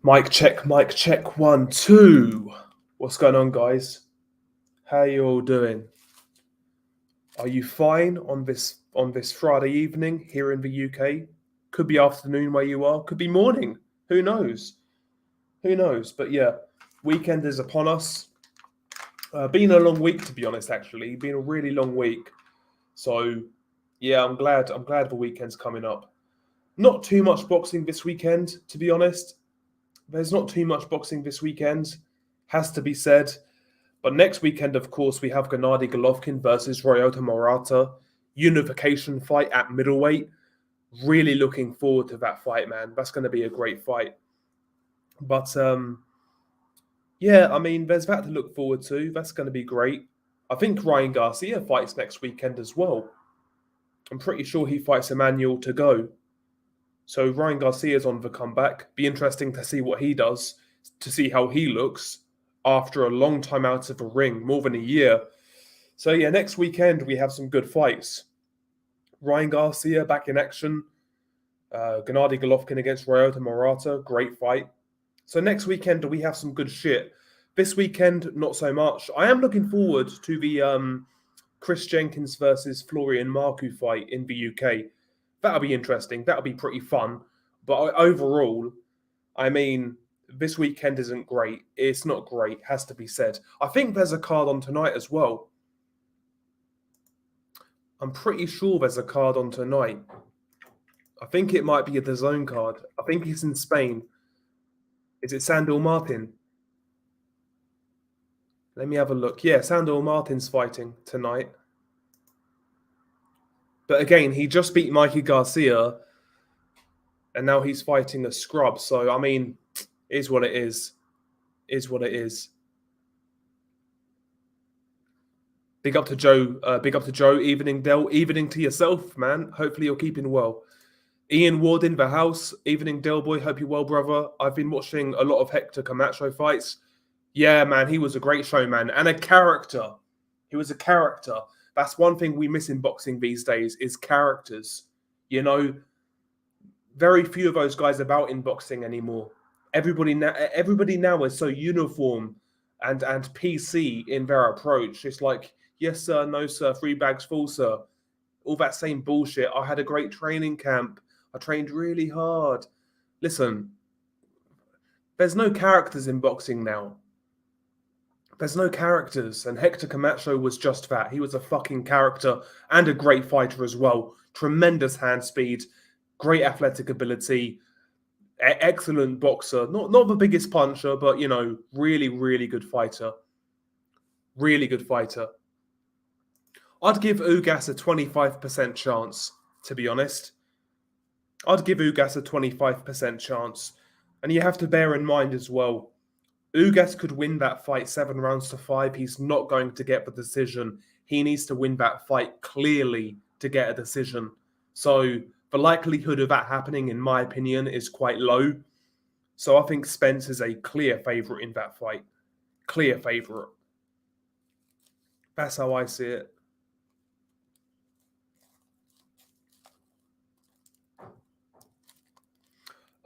Mic check, 1, 2. What's going on, guys? How you all doing? Are you fine on this Friday evening here in the UK? Could be afternoon where you are, could be morning. Who knows? Who knows? But yeah, weekend is upon us. Been a long week, to be honest. Actually, been a really long week. So yeah, I'm glad the weekend's coming up. Not too much boxing this weekend, to be honest. There's not too much boxing this weekend, has to be said. But next weekend, of course, we have Gennady Golovkin versus Ryota Morata. Unification fight at middleweight. Really looking forward to that fight, man. That's going to be a great fight. But yeah, I mean, there's that to look forward to. That's going to be great. I think Ryan Garcia fights next weekend as well. I'm pretty sure he fights Emmanuel to go. So Ryan Garcia's on the comeback. Be interesting to see what he does, to see how he looks after a long time out of the ring, more than a year. So yeah, next weekend we have some good fights. Ryan Garcia back in action. Gennady Golovkin against Ryota Morata, great fight. So next weekend we have some good shit. This weekend, not so much. I am looking forward to the Chris Jenkins versus Florian Marku fight in the UK. That'll be interesting. That'll be pretty fun. But overall, I mean, this weekend isn't great. It's not great, has to be said. I think there's a card on tonight as well. I'm pretty sure there's a card on tonight. I think it might be a DAZN card. I think he's in Spain. Is it Sandor Martin? Let me have a look. Yeah, Sandor Martin's fighting tonight. But again, he just beat Mikey Garcia, and now he's fighting a scrub. So, I mean, is what it is. Is what it is. Big up to Joe. Big up to Joe. Evening, Del. Evening to yourself, man. Hopefully you're keeping well. Ian Ward in the house. Evening, Del boy. Hope you're well, brother. I've been watching a lot of Hector Camacho fights. Yeah, man. He was a great showman and a character. He was a character. That's one thing we miss in boxing these days is characters. You know, very few of those guys about in boxing anymore. Everybody now is so uniform and PC in their approach. It's like, yes, sir, no, sir, 3 bags full, sir. All that same bullshit. I had a great training camp. I trained really hard. Listen, there's no characters in boxing now. There's no characters, and Hector Camacho was just that. He was a fucking character and a great fighter as well. Tremendous hand speed, great athletic ability, excellent boxer. Not the biggest puncher, but, you know, really, really good fighter. Really good fighter. I'd give Ugas a 25% chance, to be honest. I'd give Ugas a 25% chance. And you have to bear in mind as well, Ugas could win that fight 7 rounds to 5. He's not going to get the decision. He needs to win that fight clearly to get a decision. So the likelihood of that happening, in my opinion, is quite low. So I think Spence is a clear favourite in that fight. Clear favourite. That's how I see it.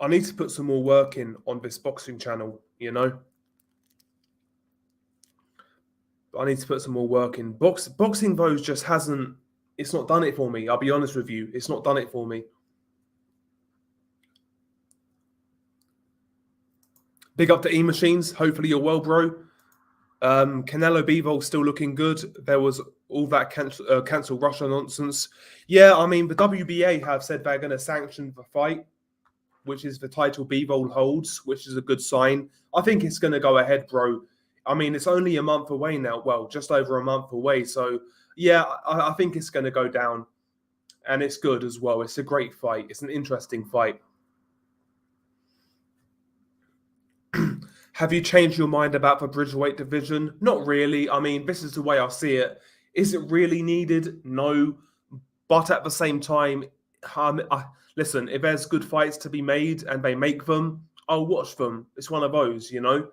I need to put some more work in on this boxing channel, you know? I need to put some more work in. Boxing, though, just hasn't... It's not done it for me. I'll be honest with you. It's not done it for me. Big up to E-Machines. Hopefully you're well, bro. Canelo Bivol still looking good. There was all that cancel Russia nonsense. Yeah, I mean, the WBA have said they're going to sanction the fight, which is the title Bivol holds, which is a good sign. I think it's going to go ahead, bro. I mean, it's only a month away now. Well, just over a month away. So, yeah, I think it's going to go down. And it's good as well. It's a great fight. It's an interesting fight. Have you changed your mind about the Bridgeweight division? Not really. I mean, this is the way I see it. Is it really needed? No. But at the same time, listen, if there's good fights to be made and they make them, I'll watch them. It's one of those, you know?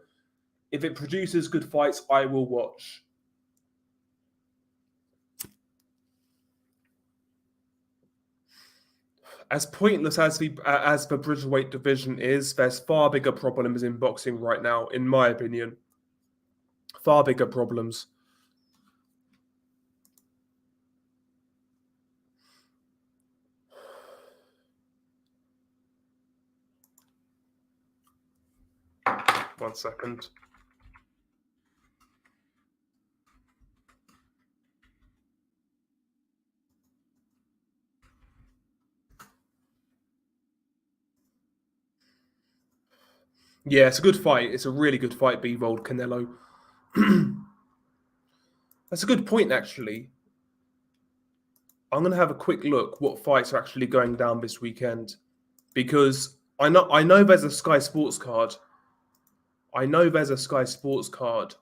If it produces good fights, I will watch. As pointless as the Bridgerweight division is, there's far bigger problems in boxing right now, in my opinion. Far bigger problems. One second. Yeah, it's a good fight. It's a really good fight, Bivol Canelo. That's a good point, actually. I'm going to have a quick look what fights are actually going down this weekend, because I know there's a Sky Sports card. I know there's a Sky Sports card.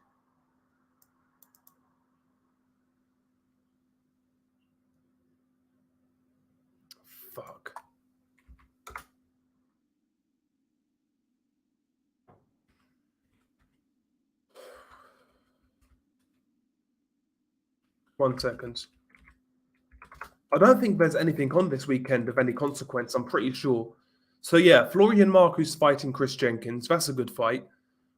Fuck. One second. I don't think there's anything on this weekend of any consequence, I'm pretty sure. So yeah, Florian Marcus fighting Chris Jenkins. That's a good fight.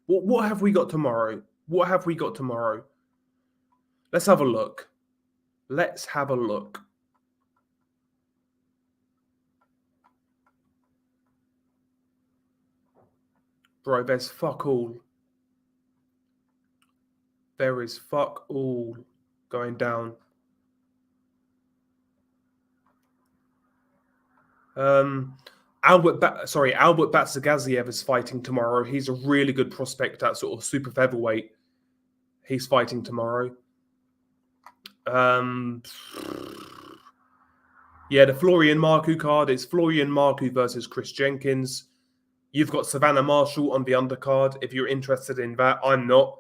What have we got tomorrow? What have we got tomorrow? Let's have a look. Let's have a look. Bro, there's fuck all. There is fuck all going down. Albert Batsagaziev is fighting tomorrow. He's a really good prospect at sort of super featherweight. He's fighting tomorrow. Yeah, the Florian Marku card is Florian Marku versus Chris Jenkins. You've got Savannah Marshall on the undercard. If you're interested in that, I'm not.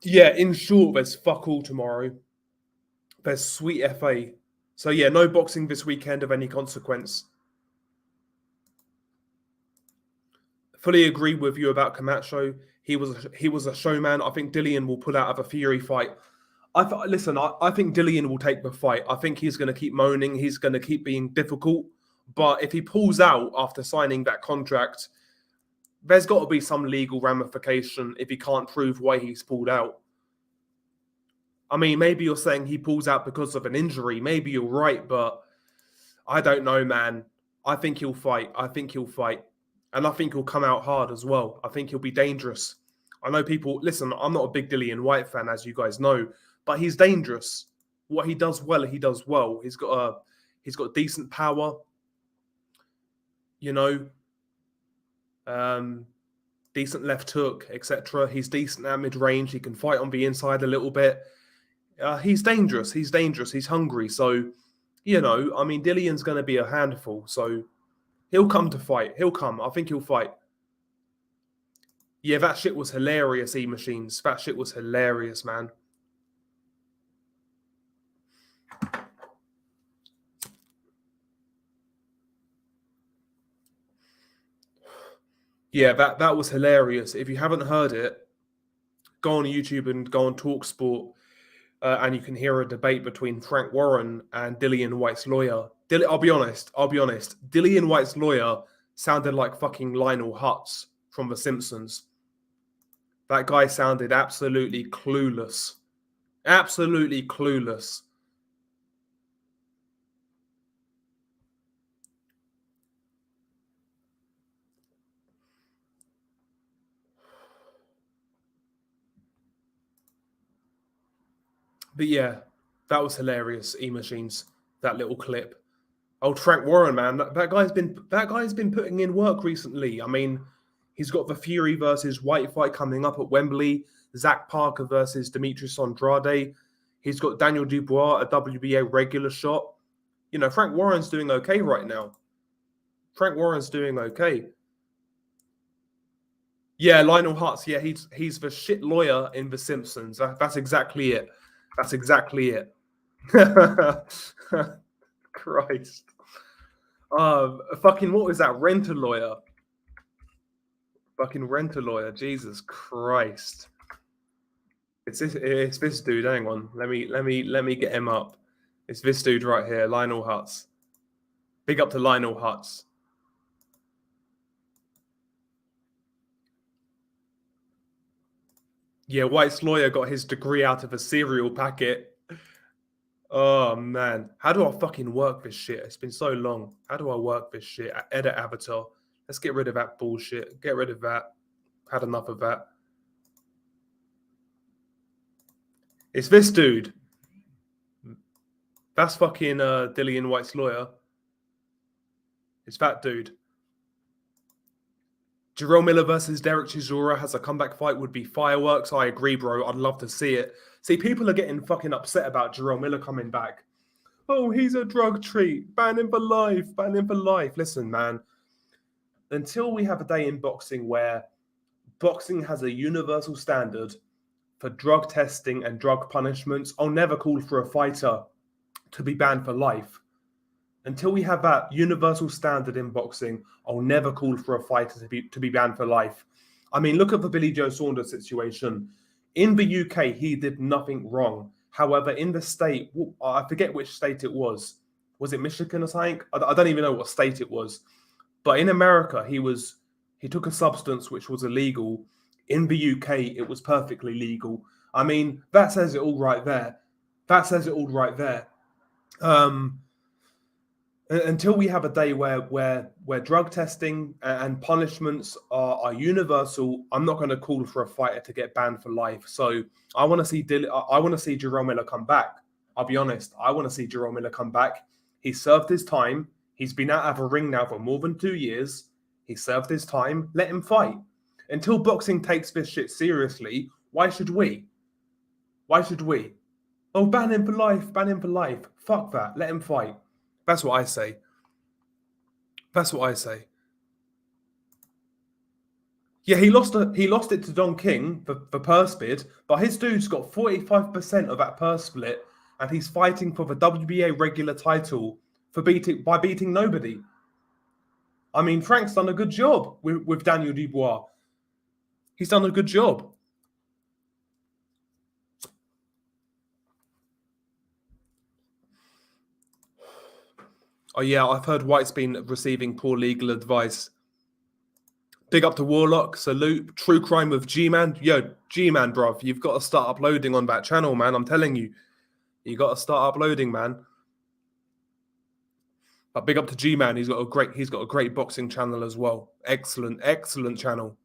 Yeah, in short, there's fuck all tomorrow. There's sweet FA. So yeah, no boxing this weekend of any consequence. Fully agree with you about Camacho. He was a showman. I think Dillian will pull out of a Fury fight. I think Dillian will take the fight. I think he's going to keep moaning. He's going to keep being difficult. But if he pulls out after signing that contract, there's got to be some legal ramification if he can't prove why he's pulled out. I mean, maybe you're saying he pulls out because of an injury. Maybe you're right, but I don't know, man. I think he'll fight. And I think he'll come out hard as well. I think he'll be dangerous. I know people, listen, I'm not a big Dillian White fan, as you guys know, but he's dangerous. What he does well, he does well. He's got decent power, you know, decent left hook, etc. He's decent at mid-range. He can fight on the inside a little bit. He's dangerous. He's hungry. So, you know, I mean, Dillian's going to be a handful. So he'll come to fight. I think he'll fight. Yeah, that shit was hilarious, E-Machines. That shit was hilarious, man. Yeah, that was hilarious. If you haven't heard it, go on YouTube and go on TalkSport, and you can hear a debate between Frank Warren and Dillian White's lawyer. I'll be honest. Dillian White's lawyer sounded like fucking Lionel Hutz from The Simpsons. That guy sounded absolutely clueless. Absolutely clueless. But yeah, that was hilarious, E-Machines, that little clip. Old Frank Warren, man, that guy's been putting in work recently. I mean, he's got the Fury versus White fight coming up at Wembley, Zach Parker versus Demetrius Andrade. He's got Daniel Dubois, a WBA regular shot. You know, Frank Warren's doing okay right now. Yeah, Lionel Hutz. Yeah, he's the shit lawyer in The Simpsons. That's exactly it. Christ. Fucking what was that? Rent-A lawyer. Fucking Rent-A lawyer. Jesus Christ. It's this dude. Hang on. Let me get him up. It's this dude right here, Lionel Hutz. Big up to Lionel Hutz. Yeah, White's lawyer got his degree out of a cereal packet. Oh, man. How do I fucking work this shit? It's been so long. How do I work this shit? Edit avatar. Let's get rid of that bullshit. Get rid of that. Had enough of that. It's this dude. That's fucking Dillian White's lawyer. It's that dude. Jerome Miller versus Derek Chisora has a comeback fight would be fireworks. I agree, bro. I'd love to see it. See, people are getting fucking upset about Jerome Miller coming back. Oh, he's a drug treat. Ban him for life. Ban him for life. Listen, man. Until we have a day in boxing where boxing has a universal standard for drug testing and drug punishments, I'll never call for a fighter to be banned for life. Until we have that universal standard in boxing, I'll never call for a fighter to be banned for life. I mean, look at the Billy Joe Saunders situation. In the UK, he did nothing wrong. However, in the state, I forget which state it was. Was it Michigan or something? I don't even know what state it was. But in America, he took a substance which was illegal. In the UK, it was perfectly legal. I mean, that says it all right there. That says it all right there. Until we have a day where drug testing and punishments are universal, I'm not going to call for a fighter to get banned for life. So I want to see Jerome Miller come back. I'll be honest. I want to see Jerome Miller come back. He served his time. He's been out of a ring now for more than 2 years. He served his time. Let him fight. Until boxing takes this shit seriously, why should we? Why should we? Oh, ban him for life. Ban him for life. Fuck that. Let him fight. That's what I say. That's what I say. Yeah, he lost it to Don King for purse bid, but his dude's got 45% of that purse split, and he's fighting for the WBA regular title by beating nobody. I mean, Frank's done a good job with Daniel Dubois. He's done a good job. Oh yeah, I've heard White's been receiving poor legal advice. Big up to Warlock, salute, True Crime with G-Man. Yo, G-Man, bruv, you've got to start uploading on that channel, man. I'm telling you. You got to start uploading, man. But big up to G-Man. He's got a great boxing channel as well. Excellent channel.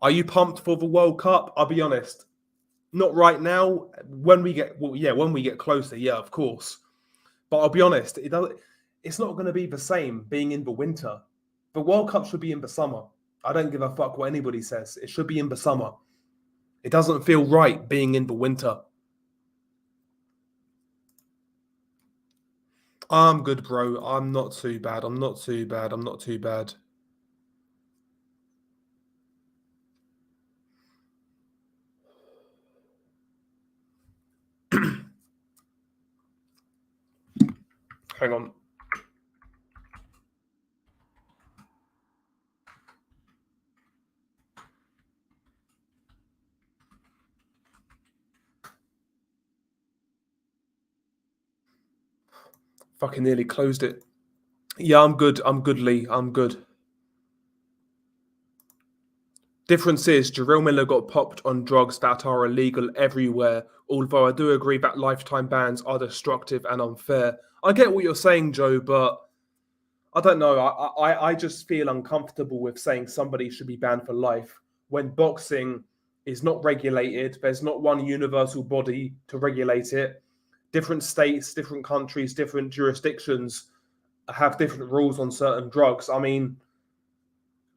Are you pumped for the World Cup? I'll be honest. Not right now. When we get closer, yeah, of course. But I'll be honest, it's not going to be the same being in the winter. The World Cup should be in the summer. I don't give a fuck what anybody says. It should be in the summer. It doesn't feel right being in the winter. I'm good, bro. I'm not too bad. I'm not too bad. Hang on. Fucking nearly closed it. Yeah, I'm good. I'm good, Lee. I'm good. Difference is, Jerome Miller got popped on drugs that are illegal everywhere, although I do agree that lifetime bans are destructive and unfair. I get what you're saying, Joe, but I don't know. I just feel uncomfortable with saying somebody should be banned for life when boxing is not regulated. There's not one universal body to regulate it. Different states, different countries, different jurisdictions have different rules on certain drugs. I mean,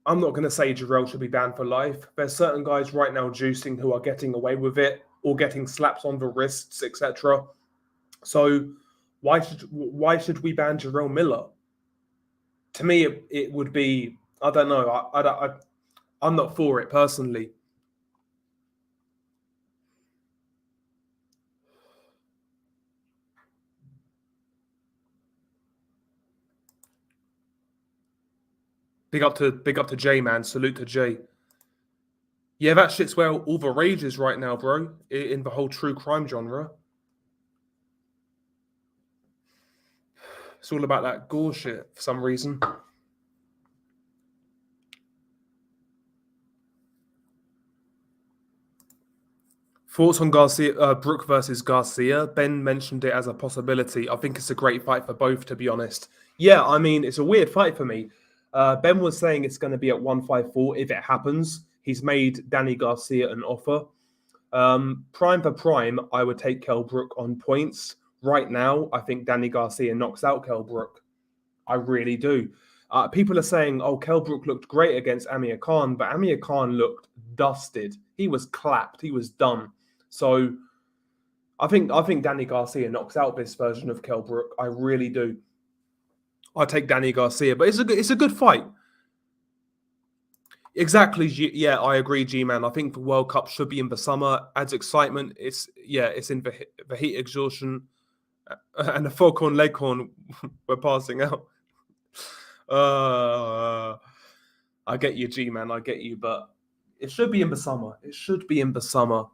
I'm not going to say Jarrell should be banned for life. There's certain guys right now juicing who are getting away with it or getting slaps on the wrists, etc. So why should we ban Jarrell Miller? To me, it would be, I don't know. I'm not for it personally. Big up to Jay, man. Salute to Jay. Yeah, that shit's where all the rage is right now, bro. In the whole true crime genre. It's all about that gore shit for some reason. Thoughts on Garcia, Brook versus Garcia? Ben mentioned it as a possibility. I think it's a great fight for both, to be honest. Yeah, I mean, it's a weird fight for me. Ben was saying it's going to be at 154 if it happens. He's made Danny Garcia an offer. Prime for prime, I would take Kell Brook on points. Right now, I think Danny Garcia knocks out Kell Brook. I really do. People are saying, oh, Kell Brook looked great against Amir Khan, but Amir Khan looked dusted. He was clapped. He was done. So I think Danny Garcia knocks out this version of Kell Brook. I really do. I take Danny Garcia, but it's a good fight. Exactly. Yeah, I agree, G-Man. I think the World Cup should be in the summer. Adds excitement. It's in the heat exhaustion. And the Foghorn Leghorn we're passing out. I get you, G-Man. I get you, but it should be in the summer. It should be in the summer.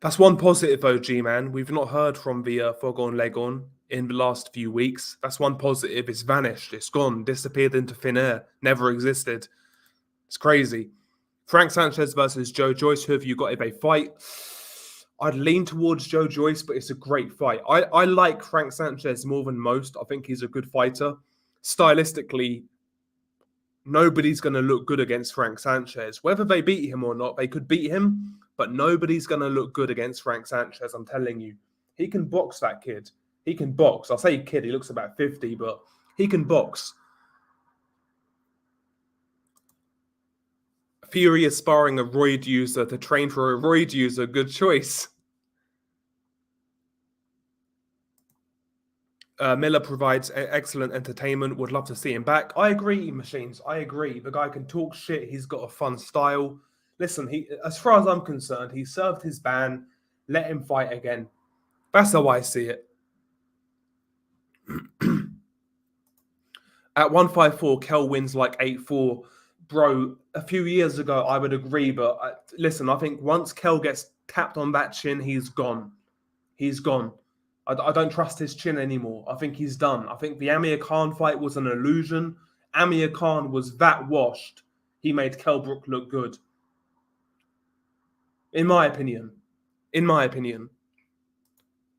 That's one positive, though, G-Man. We've not heard from the Foghorn Leghorn in the last few weeks. That's one positive. It's vanished. It's gone. Disappeared into thin air. Never existed. It's crazy. Frank Sanchez versus Joe Joyce. Who have you got if they fight? I'd lean towards Joe Joyce, but it's a great fight. I like Frank Sanchez more than most. I think he's a good fighter. Stylistically, nobody's going to look good against Frank Sanchez. Whether they beat him or not, they could beat him, but nobody's going to look good against Frank Sanchez, I'm telling you. He can box, that kid. He can box. I'll say kid, he looks about 50, but he can box. Fury aspiring a roid user to train for a roid user. Good choice. Miller provides excellent entertainment. Would love to see him back. I agree, Machines. I agree. The guy can talk shit. He's got a fun style. Listen, as far as I'm concerned, he served his ban. Let him fight again. That's how I see it. At 154, Kell wins like 8-4. Bro, a few years ago, I would agree. But listen, I think once Kell gets tapped on that chin, he's gone. He's gone. I don't trust his chin anymore. I think he's done. I think the Amir Khan fight was an illusion. Amir Khan was that washed. He made Kell Brook look good. In my opinion.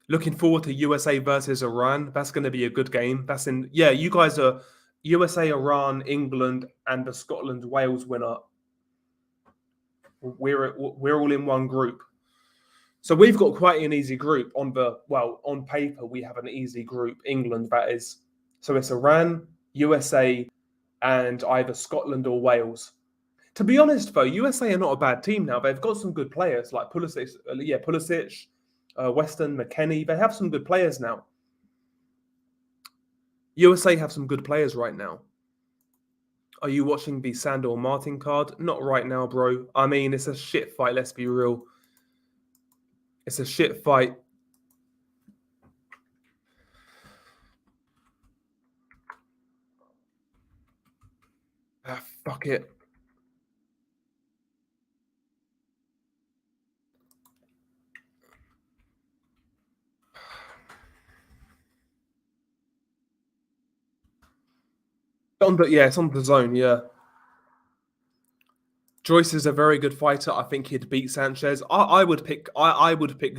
Looking forward to USA versus Iran. That's going to be a good game. You guys are USA, Iran, England, and the Scotland Wales winner. We're all in one group. So we've got quite an easy group on paper, we have an easy group, England, that is. So it's Iran, USA, and either Scotland or Wales. To be honest, though, USA are not a bad team now. They've got some good players like Pulisic, Weston, McKennie. They have some good players now. USA have some good players right now. Are you watching the Sandor Martin card? Not right now, bro. I mean, it's a shit fight, let's be real. It's a shit fight. Fuck it. It's on the zone, yeah. Joyce is a very good fighter. I think he'd beat Sanchez. I would pick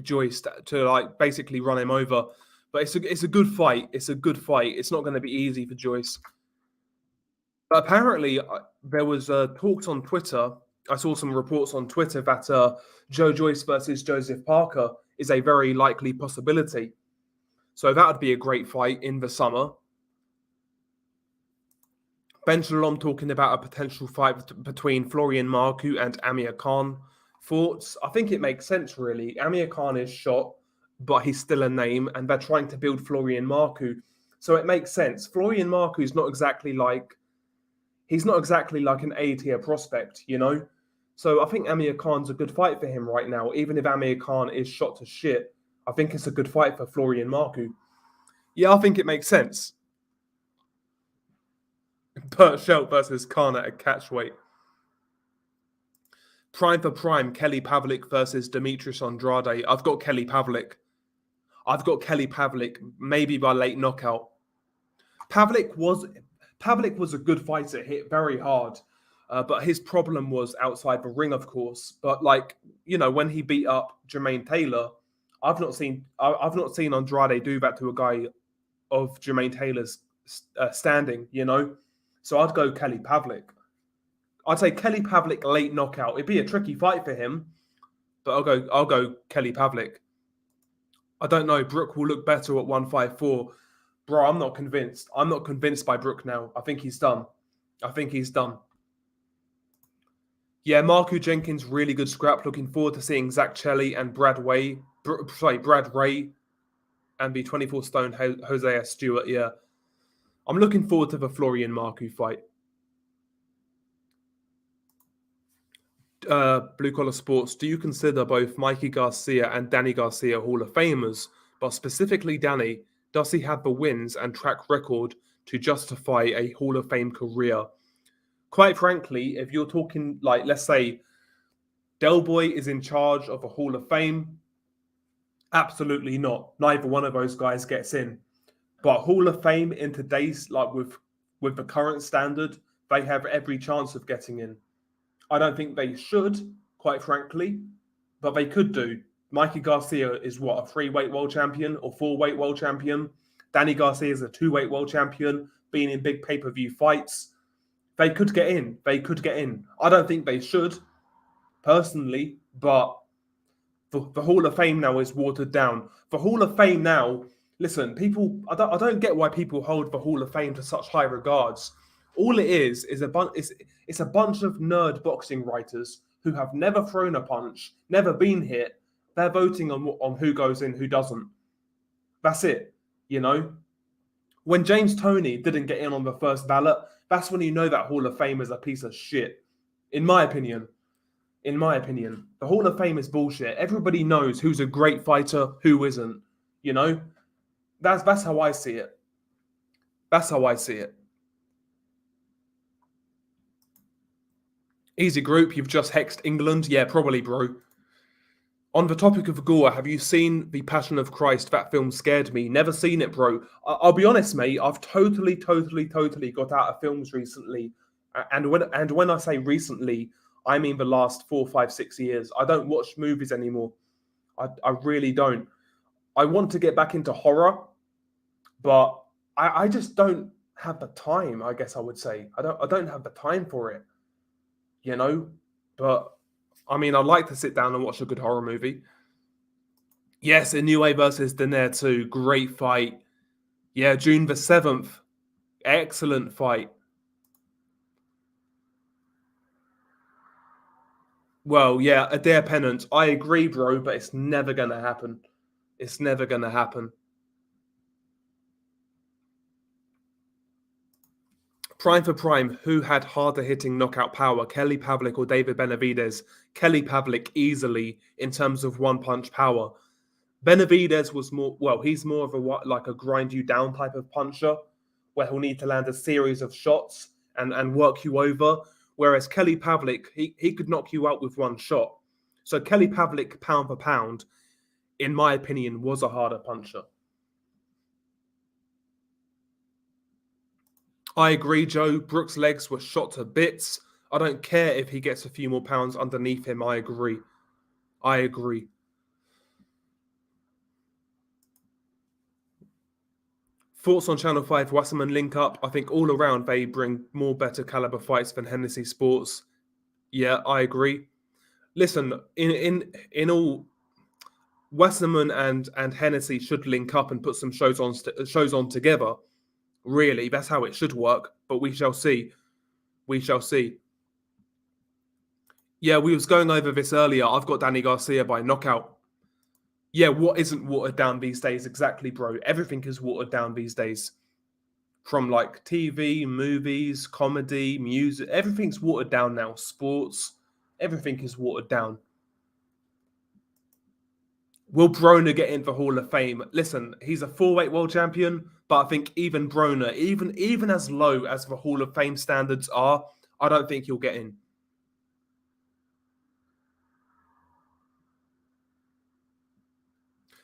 Joyce to like basically run him over. But it's a good fight. It's a good fight. It's not going to be easy for Joyce. But apparently, there was talks on Twitter. I saw some reports on Twitter that Joe Joyce versus Joseph Parker is a very likely possibility. So that would be a great fight in the summer. Ben Shalom talking about a potential fight between Florian Marku and Amir Khan. Thoughts? I think it makes sense, really. Amir Khan is shot, but he's still a name, and they're trying to build Florian Marku. So it makes sense. Florian Marku is not exactly like an A-tier prospect, you know? So I think Amir Khan's a good fight for him right now. Even if Amir Khan is shot to shit, I think it's a good fight for Florian Marku. Yeah, I think it makes sense. Burt Schelt versus Khan at a catchweight. Prime for prime, Kelly Pavlik versus Demetrius Andrade. I've got Kelly Pavlik. I've got Kelly Pavlik, maybe by late knockout. Pavlik was a good fighter, hit very hard, but his problem was outside the ring, of course. But like when he beat up Jermaine Taylor, I've not seen Andrade do that to a guy of Jermaine Taylor's standing. So I'd go Kelly Pavlik. I'd say Kelly Pavlik late knockout. It'd be a tricky fight for him, but I'll go Kelly Pavlik. I don't know. Brook will look better at 154. Bro, I'm not convinced. I'm not convinced by Brook now. I think he's done. Yeah, Marco Jenkins, really good scrap. Looking forward to seeing Zach Chelly and Brad Ray, and the 24 stone Hosea Stewart. Yeah, I'm looking forward to the Florian Marco fight. Blue Collar Sports, do you consider both Mikey Garcia and Danny Garcia Hall of Famers? But specifically Danny, does he have the wins and track record to justify a Hall of Fame career? Quite frankly, if you're talking like, let's say, Del Boy is in charge of a Hall of Fame, absolutely not. Neither one of those guys gets in. But Hall of Fame in today's, like with the current standard, they have every chance of getting in. I don't think they should, quite frankly, but they could do. Mikey Garcia is what, a 3-weight world champion or 4-weight world champion? Danny Garcia is a 2-weight world champion, being in big pay-per-view fights. They could get in. I don't think they should, personally, but the Hall of Fame now is watered down. The Hall of Fame now, listen, people, I don't get why people hold the Hall of Fame to such high regards. All it is a bunch of nerd boxing writers who have never thrown a punch, never been hit. They're voting on who goes in, who doesn't. That's it, When James Toney didn't get in on the first ballot, that's when you know that Hall of Fame is a piece of shit. In my opinion. The Hall of Fame is bullshit. Everybody knows who's a great fighter, who isn't. That's how I see it. Easy group, you've just hexed England. Yeah, probably, bro. On the topic of gore, have you seen The Passion of Christ? That film scared me. Never seen it, bro. I'll be honest, mate. I've totally got out of films recently. And when I say recently, I mean the last 4, 5, 6 years. I don't watch movies anymore. I really don't. I want to get back into horror, but I just don't have the time, I guess I would say. I don't have the time for it. But I mean, I'd like to sit down and watch a good horror movie. Yes, Inoue versus Daenerys 2, great fight. Yeah, June the 7th, excellent fight. Well, yeah, Adair Pennant, I agree, bro, but it's never going to happen. Prime for prime, who had harder hitting knockout power, Kelly Pavlik or David Benavidez? Kelly Pavlik easily in terms of one punch power. Benavidez was he's more of a grind you down type of puncher where he'll need to land a series of shots and work you over. Whereas Kelly Pavlik, he could knock you out with one shot. So Kelly Pavlik, pound for pound, in my opinion, was a harder puncher. I agree, Joe. Brook's legs were shot to bits. I don't care if he gets a few more pounds underneath him. I agree. Thoughts on Channel 5 Wasserman link up? I think all around they bring more better caliber fights than Hennessy Sports. Yeah, I agree. Listen, in all, Wasserman and Hennessy should link up and put some shows on together. Really, that's how it should work. But we shall see. Yeah, we was going over this earlier. I've got Danny Garcia by knockout. Yeah, what isn't watered down these days? Exactly, bro. Everything is watered down these days. From like TV, movies, comedy, music, everything's watered down now. Sports, everything is watered down. Will Broner get in the Hall of Fame? Listen, he's a 4-weight world champion, but I think even Broner, even as low as the Hall of Fame standards are, I don't think he'll get in.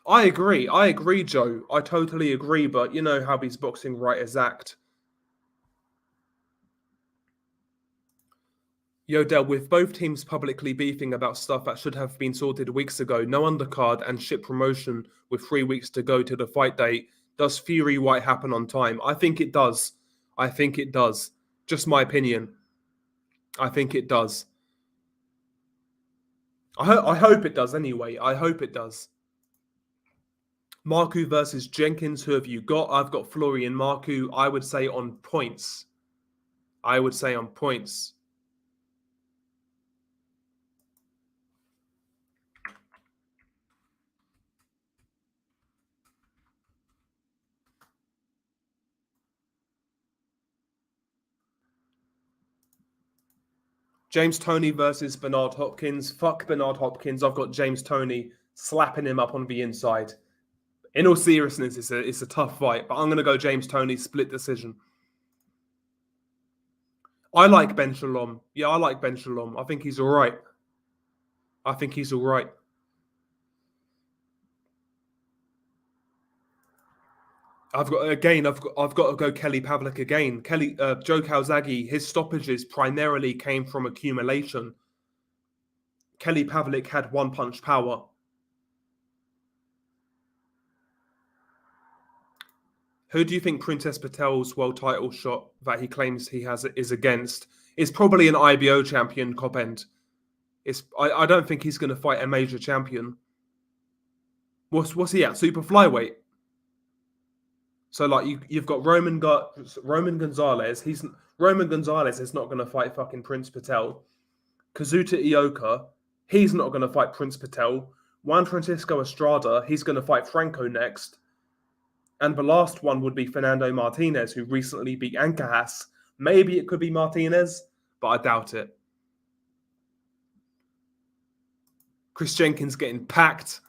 I agree, Joe. I totally agree, but you know how these boxing writers act. Yodel, with both teams publicly beefing about stuff that should have been sorted weeks ago, no undercard and ship promotion with 3 weeks to go to the fight date, does Fury White happen on time? I think it does. I think it does. Just my opinion. I think it does. I hope it does anyway. I hope it does. Marku versus Jenkins. Who have you got? I've got Florian Marku. I would say on points. I would say on points. James Toney versus Bernard Hopkins. Fuck Bernard Hopkins. I've got James Toney slapping him up on the inside. In all seriousness, it's a tough fight, but I'm going to go James Toney split decision. I like Ben Shalom. Yeah, I like Ben Shalom. I think he's all right. I think he's all right. I've got to go Kelly Pavlik again. Joe Calzaghe, his stoppages primarily came from accumulation. Kelly Pavlik had one punch power. Who do you think Princess Patel's world title shot that he claims he has is against? Is probably an IBO champion, Copend. I don't think he's going to fight a major champion. What's he at? Super flyweight. So like you've got Roman Gonzalez. Roman Gonzalez is not going to fight fucking Prince Patel. Kazuta Ioka, he's not going to fight Prince Patel. Juan Francisco Estrada, he's going to fight Franco next. And the last one would be Fernando Martinez, who recently beat Ancajas. Maybe it could be Martinez, but I doubt it. Chris Jenkins getting packed.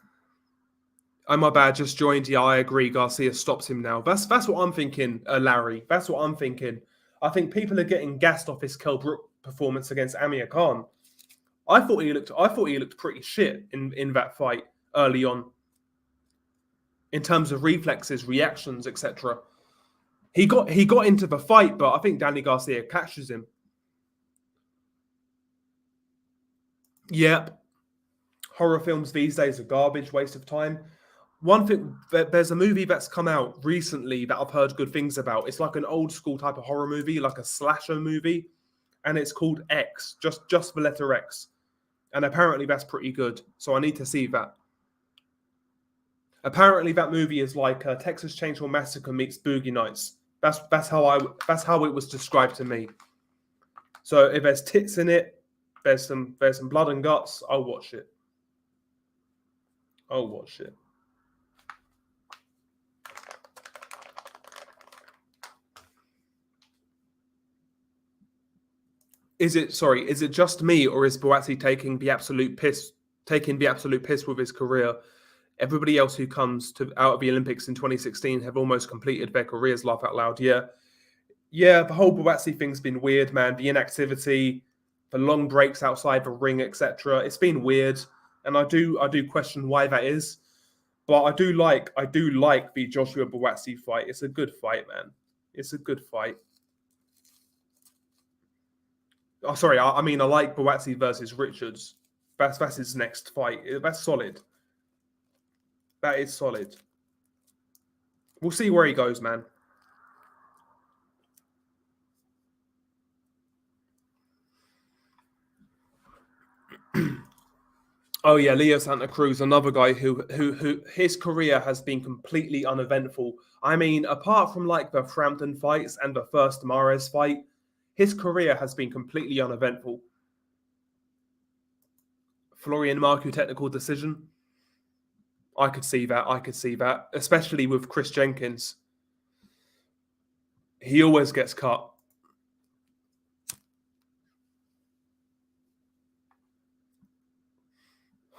Oh, my bad, just joined. Yeah, I agree. Garcia stops him now. That's what I'm thinking, Larry. That's what I'm thinking. I think people are getting gassed off his Kell Brook performance against Amir Khan. I thought he looked pretty shit in that fight early on. In terms of reflexes, reactions, etc. He got into the fight, but I think Danny Garcia catches him. Yep. Horror films these days are garbage, waste of time. One thing, there's a movie that's come out recently that I've heard good things about. It's like an old school type of horror movie, like a slasher movie, and it's called X, just the letter X. And apparently that's pretty good, so I need to see that. Apparently that movie is like Texas Chainsaw Massacre meets Boogie Nights. That's how it was described to me. So if there's tits in it, there's some blood and guts, I'll watch it. I'll watch it. Is it just me, or is Boazzi taking the absolute piss with his career? Everybody else who comes out of the Olympics in 2016 have almost completed their careers. Laugh out loud. Yeah. The whole Boazzi thing's been weird, man. The inactivity, the long breaks outside the ring, etc. It's been weird, and I do question why that is. But I do like the Joshua Boazzi fight. It's a good fight, man. It's a good fight. Oh, sorry. I mean, I like Boazzi versus Richards. That's his next fight. That's solid. That is solid. We'll see where he goes, man. Oh yeah, Leo Santa Cruz, another guy who his career has been completely uneventful. I mean, apart from like the Frampton fights and the first Mares fight, his career has been completely uneventful. Florian Marku technical decision. I could see that, especially with Chris Jenkins. He always gets cut.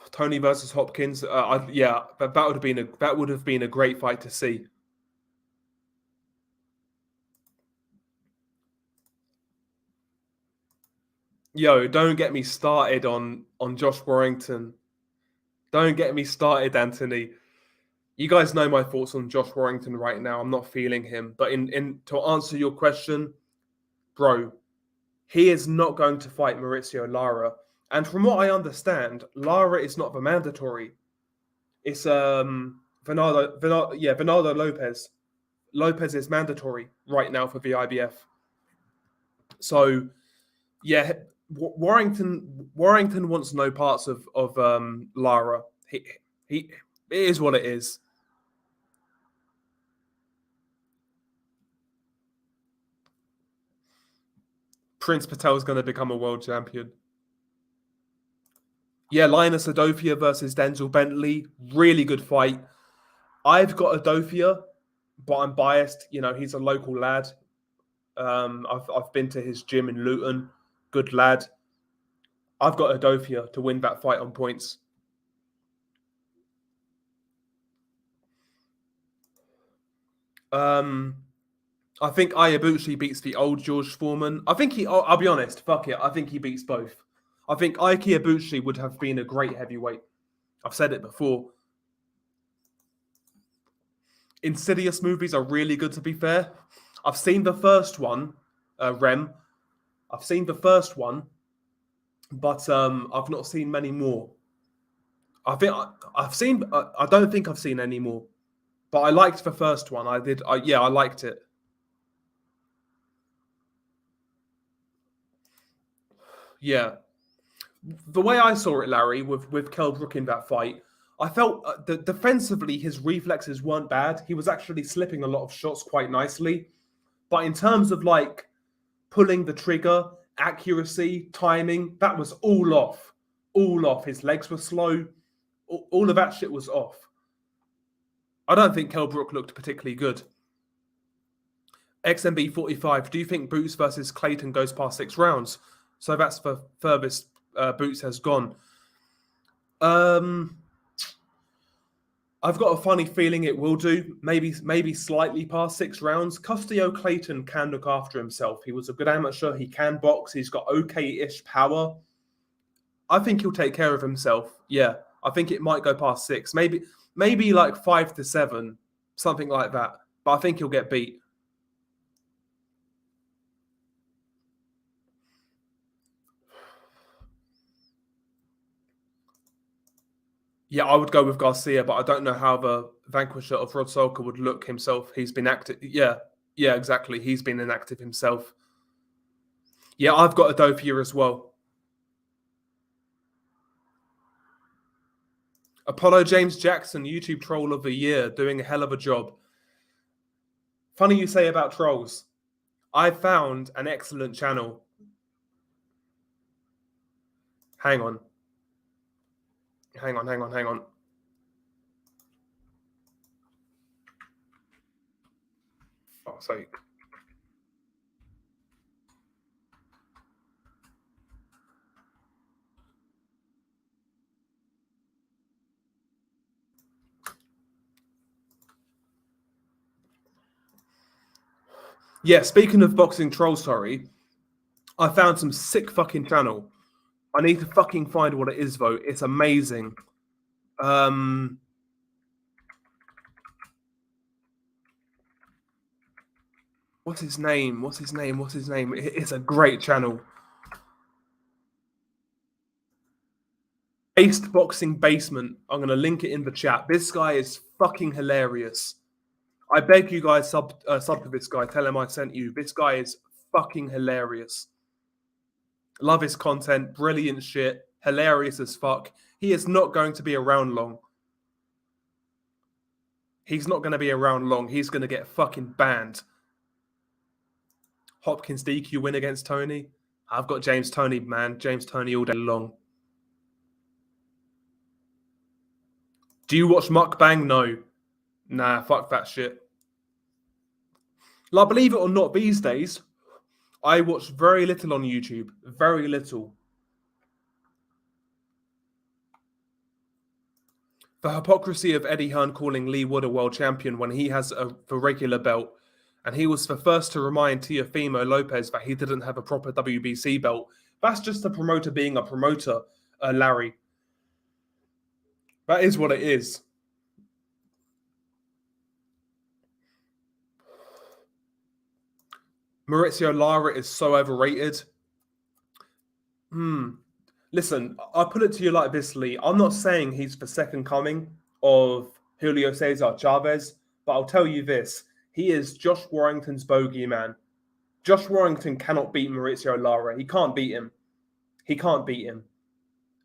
Toney versus Hopkins. That would have been a great fight to see. Yo, don't get me started on Josh Warrington. Don't get me started, Anthony. You guys know my thoughts on Josh Warrington right now. I'm not feeling him. But in to answer your question, bro, he is not going to fight Mauricio Lara. And from what I understand, Lara is not the mandatory. It's Bernardo Lopez. Lopez is mandatory right now for the IBF. So yeah, Warrington wants no parts of Lara. He it is what it is. Prince Patel is going to become a world champion. Yeah, Linus Adofia versus Denzel Bentley, really good fight. I've got Adofia, but I'm biased. You know, he's a local lad. I've been to his gym in Luton. Good lad. I've got Adofia to win that fight on points. I think Iyabuchi beats the old George Foreman. I think I'll be honest, fuck it. I think he beats both. I think Ike Iyabuchi would have been a great heavyweight. I've said it before. Insidious movies are really good, to be fair. I've seen the first one, Rem. I've seen the first one, but I've not seen many more. I think I've seen. I don't think I've seen any more, but I liked the first one. I did. I liked it. Yeah, the way I saw it, Larry, with Kell Brook in that fight, I felt that defensively his reflexes weren't bad. He was actually slipping a lot of shots quite nicely, but in terms of like pulling the trigger, accuracy, timing, that was all off. All off. His legs were slow. All of that shit was off. I don't think Kell Brook looked particularly good. XMB 45, do you think Boots versus Clayton goes past 6 rounds? So that's the furthest Boots has gone. I've got a funny feeling it will do. Maybe slightly past 6 rounds. Custio Clayton can look after himself. He was a good amateur. He can box. He's got okay-ish power. I think he'll take care of himself. Yeah, I think it might go past 6. Maybe like 5 to 7, something like that. But I think he'll get beat. Yeah, I would go with Garcia, but I don't know how the vanquisher of Rod Solka would look himself. He's been active. Yeah, exactly. He's been inactive himself. Yeah, I've got Adofia as well. Apollo James Jackson, YouTube Troll of the Year, doing a hell of a job. Funny you say about trolls. I found an excellent channel. Hang on. Oh, sorry. Yeah, speaking of boxing trolls, sorry, I found some sick fucking channel. I need to fucking find what it is, though. It's amazing. What's his name? It's a great channel. Based Boxing Basement. I'm going to link it in the chat. This guy is fucking hilarious. I beg you guys, sub to this guy. Tell him I sent you. This guy is fucking hilarious. Love his content. Brilliant shit. Hilarious as fuck. He is not going to be around long. He's not going to be around long. He's going to get fucking banned. Hopkins DQ win against Tony. I've got James Toney, man. James Toney all day long. Do you watch mukbang? No. Nah, fuck that shit. Like, believe it or not, these days, I watch very little on YouTube. Very little. The hypocrisy of Eddie Hearn calling Lee Wood a world champion when he has the regular belt, and he was the first to remind Teofimo Lopez that he didn't have a proper WBC belt. That's just a promoter being a promoter, Larry. That is what it is. Maurizio Lara is so overrated. Listen, I'll put it to you like this, Lee. I'm not saying he's the second coming of Julio Cesar Chavez, but I'll tell you this. He is Josh Warrington's bogeyman. Josh Warrington cannot beat Maurizio Lara. He can't beat him. He can't beat him.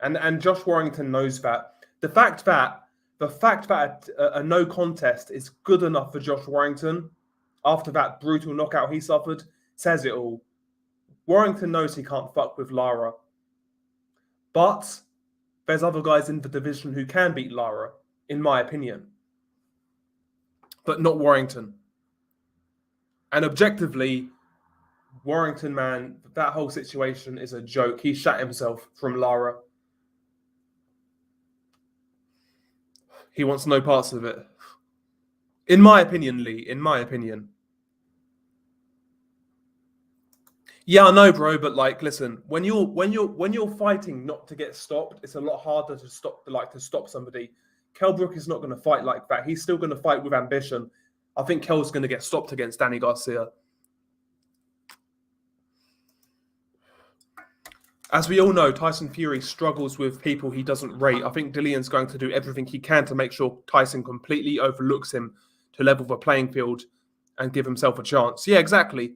And Josh Warrington knows that. The fact that a no contest is good enough for Josh Warrington after that brutal knockout he suffered says it all. Warrington knows he can't fuck with Lara. But there's other guys in the division who can beat Lara, in my opinion. But not Warrington. And objectively, Warrington, man, that whole situation is a joke. He shot himself from Lara. He wants no parts of it. In my opinion, Lee, in my opinion. Yeah, I know, bro, but like, listen, when you're fighting not to get stopped, it's a lot harder to stop somebody. Kell Brook is not going to fight like that. He's still going to fight with ambition. I think Kell's going to get stopped against Danny Garcia. As we all know, Tyson Fury struggles with people he doesn't rate. I think Dillian's going to do everything he can to make sure Tyson completely overlooks him to level the playing field and give himself a chance. Yeah, exactly.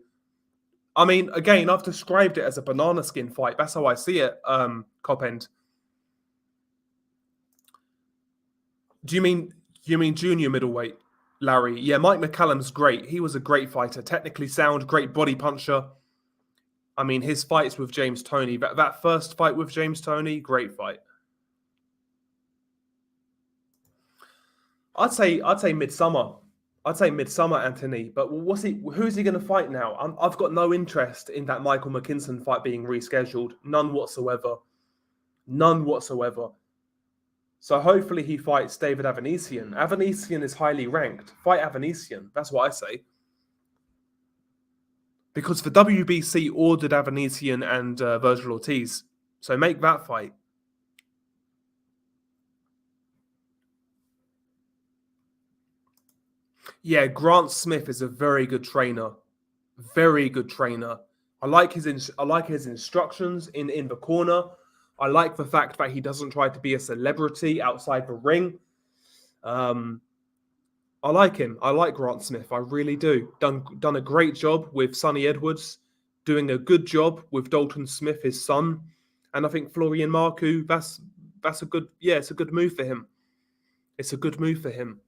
I mean, again, I've described it as a banana skin fight. That's how I see it, Copend. Do you mean junior middleweight, Larry? Yeah, Mike McCallum's great. He was a great fighter, technically sound, great body puncher. I mean, his fights with James Toney, that first fight with James Toney, great fight. I'd say Midsummer. I'd say Midsummer, Anthony. But who's he going to fight now? I've got no interest in that Michael McKinson fight being rescheduled. None whatsoever. None whatsoever. So hopefully he fights David Avanesian. Avanesian is highly ranked. Fight Avanesian. That's what I say. Because the WBC ordered Avanesian and Virgil Ortiz. So make that fight. Yeah, Grant Smith is a very good trainer. Very good trainer. I like his instructions in the corner. I like the fact that he doesn't try to be a celebrity outside the ring. I like him. I like Grant Smith. I really do. Done a great job with Sonny Edwards. Doing a good job with Dalton Smith, his son. And I think Florian Marku, that's a good, yeah, it's a good move for him. It's a good move for him.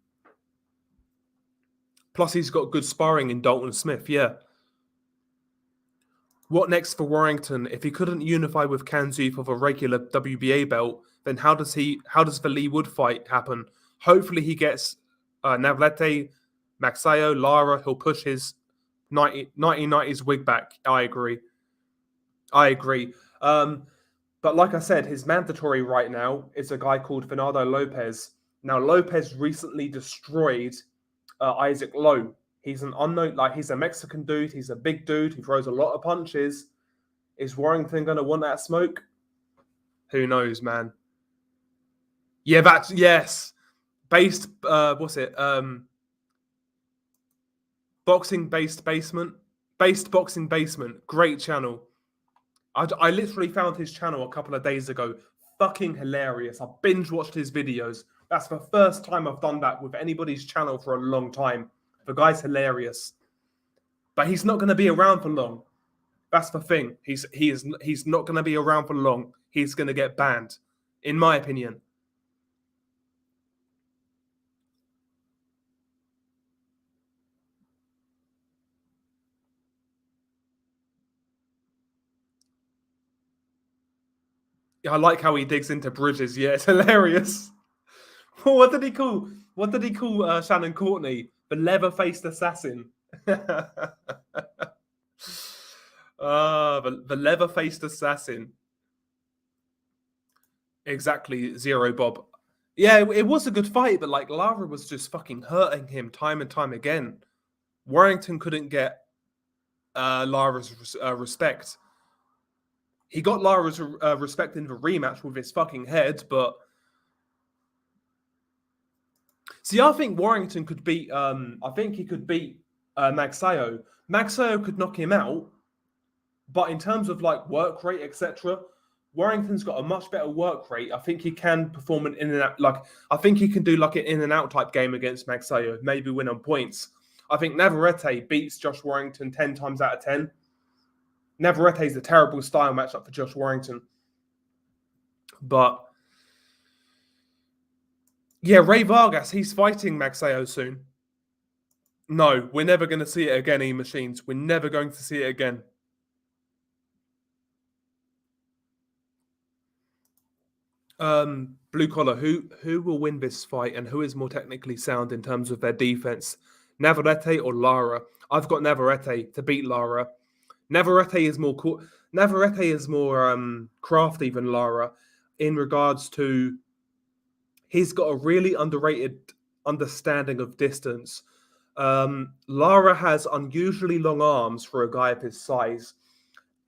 Plus, he's got good sparring in Dalton Smith, yeah. What next for Warrington? If he couldn't unify with Kanzu for the regular WBA belt, then how does the Lee Wood fight happen? Hopefully he gets Navarrete, Maxayo, Lara. He'll push his 1990s wig back. I agree. But like I said, his mandatory right now is a guy called Bernardo Lopez. Now, Lopez recently destroyed Isaac Lowe. He's an unknown, he's a Mexican dude. He's a big dude. He throws a lot of punches. Is Warrington going to want that smoke? Who knows, man? Yeah, yes. Based, what's it? Boxing Based Basement. Based Boxing Basement. Great channel. I literally found his channel a couple of days ago. Fucking hilarious. I binge watched his videos. That's the first time I've done that with anybody's channel for a long time. The guy's hilarious. But he's not going to be around for long. That's the thing. He's not going to be around for long. He's going to get banned, in my opinion. Yeah, I like how he digs into bridges. Yeah, it's hilarious. What did he call Shannon Courtney? The leather-faced assassin. The leather-faced assassin. Exactly, Zero Bob. Yeah, it was a good fight, but Lara was just fucking hurting him time and time again. Warrington couldn't get Lara's respect. He got Lara's respect in the rematch with his fucking head, but see, I think Warrington could beat. I think he could beat Magsayo. Magsayo could knock him out, but in terms of like work rate, etc., Warrington's got a much better work rate. I think he can perform an in and out. Like I think he can do like an in and out type game against Magsayo, maybe win on points. I think Navarrete beats Josh Warrington 10 times out of 10. Navarrete is a terrible style matchup for Josh Warrington. But yeah, Ray Vargas, he's fighting Magsayo soon. No, we're never going to see it again, E-Machines. We're never going to see it again. Blue Collar, who will win this fight and who is more technically sound in terms of their defense? Navarrete or Lara? I've got Navarrete to beat Lara. Navarrete is more crafty than Lara in regards to he's got a really underrated understanding of distance. Lara has unusually long arms for a guy of his size,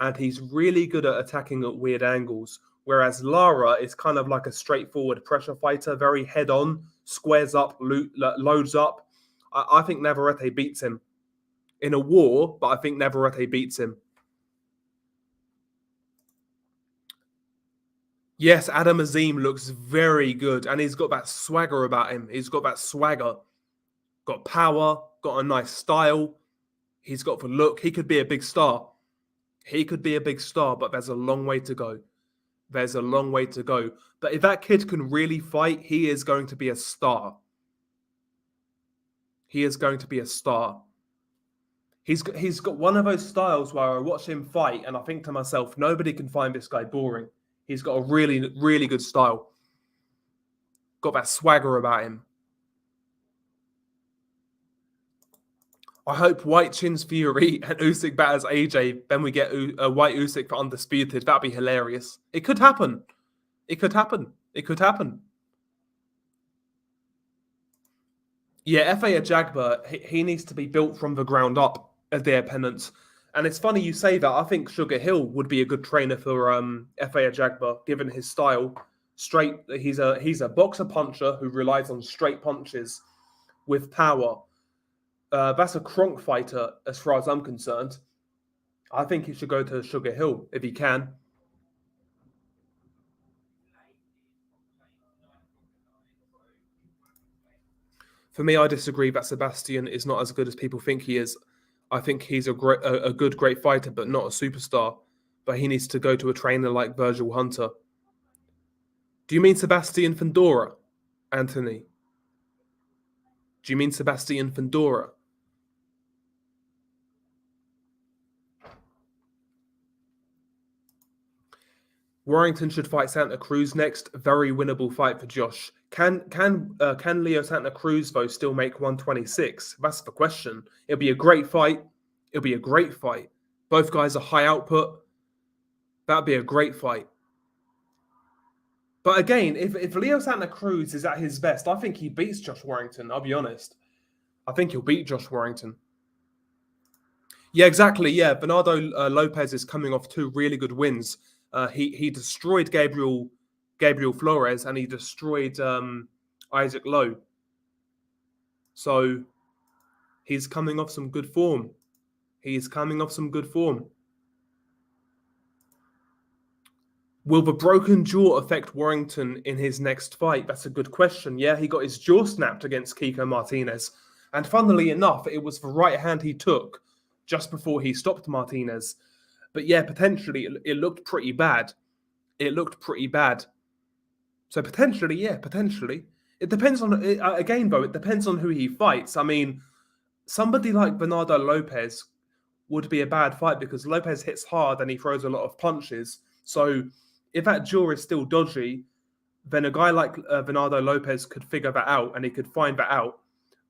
and he's really good at attacking at weird angles. Whereas Lara is kind of like a straightforward pressure fighter, very head-on, squares up, loads up. I think Navarrete beats him in a war, but I think Navarrete beats him. Yes, Adam Azim looks very good, and he's got that swagger about him. He's got that swagger, got power, got a nice style. He's got the look. He could be a big star. He could be a big star, but there's a long way to go. There's a long way to go. But if that kid can really fight, he is going to be a star. He is going to be a star. He's got one of those styles where I watch him fight and I think to myself, nobody can find this guy boring. He's got a really, really good style. Got that swagger about him. I hope White chins Fury and Usyk batters AJ. Then we get a White Usyk for undisputed. That'd be hilarious. It could happen. It could happen. It could happen. Yeah, FA Ajagba, he needs to be built from the ground up as their opponents. And it's funny you say that. I think Sugar Hill would be a good trainer for FA Ajagba, given his style. Straight, he's a boxer puncher who relies on straight punches with power. That's a Kronk fighter, as far as I'm concerned. I think he should go to Sugar Hill if he can. For me, I disagree that Sebastian is not as good as people think he is. I think he's a great fighter, but not a superstar. But he needs to go to a trainer like Virgil Hunter. Do you mean Sebastian Fundora, Anthony? Do you mean Sebastian Fundora? Warrington should fight Santa Cruz next. Very winnable fight for Josh. Can Leo Santa Cruz though still make 126? That's the question. It'll be a great fight. It'll be a great fight. Both guys are high output. That'd be a great fight. But again, if Leo Santa Cruz is at his best, I think he beats Josh Warrington. I'll be honest. I think he'll beat Josh Warrington. Yeah, exactly. Yeah, Bernardo Lopez is coming off two really good wins. He destroyed Gabriel Flores and he destroyed Isaac Lowe. So he's coming off some good form. He's coming off some good form. Will the broken jaw affect Warrington in his next fight? That's a good question. Yeah, he got his jaw snapped against Kiko Martinez. And funnily enough, it was the right hand he took just before he stopped Martinez. But yeah, potentially, it looked pretty bad. It looked pretty bad. So potentially, yeah, potentially. It depends on, again, though, it depends on who he fights. I mean, somebody like Bernardo Lopez would be a bad fight because Lopez hits hard and he throws a lot of punches. So if that jaw is still dodgy, then a guy like Bernardo Lopez could figure that out and he could find that out.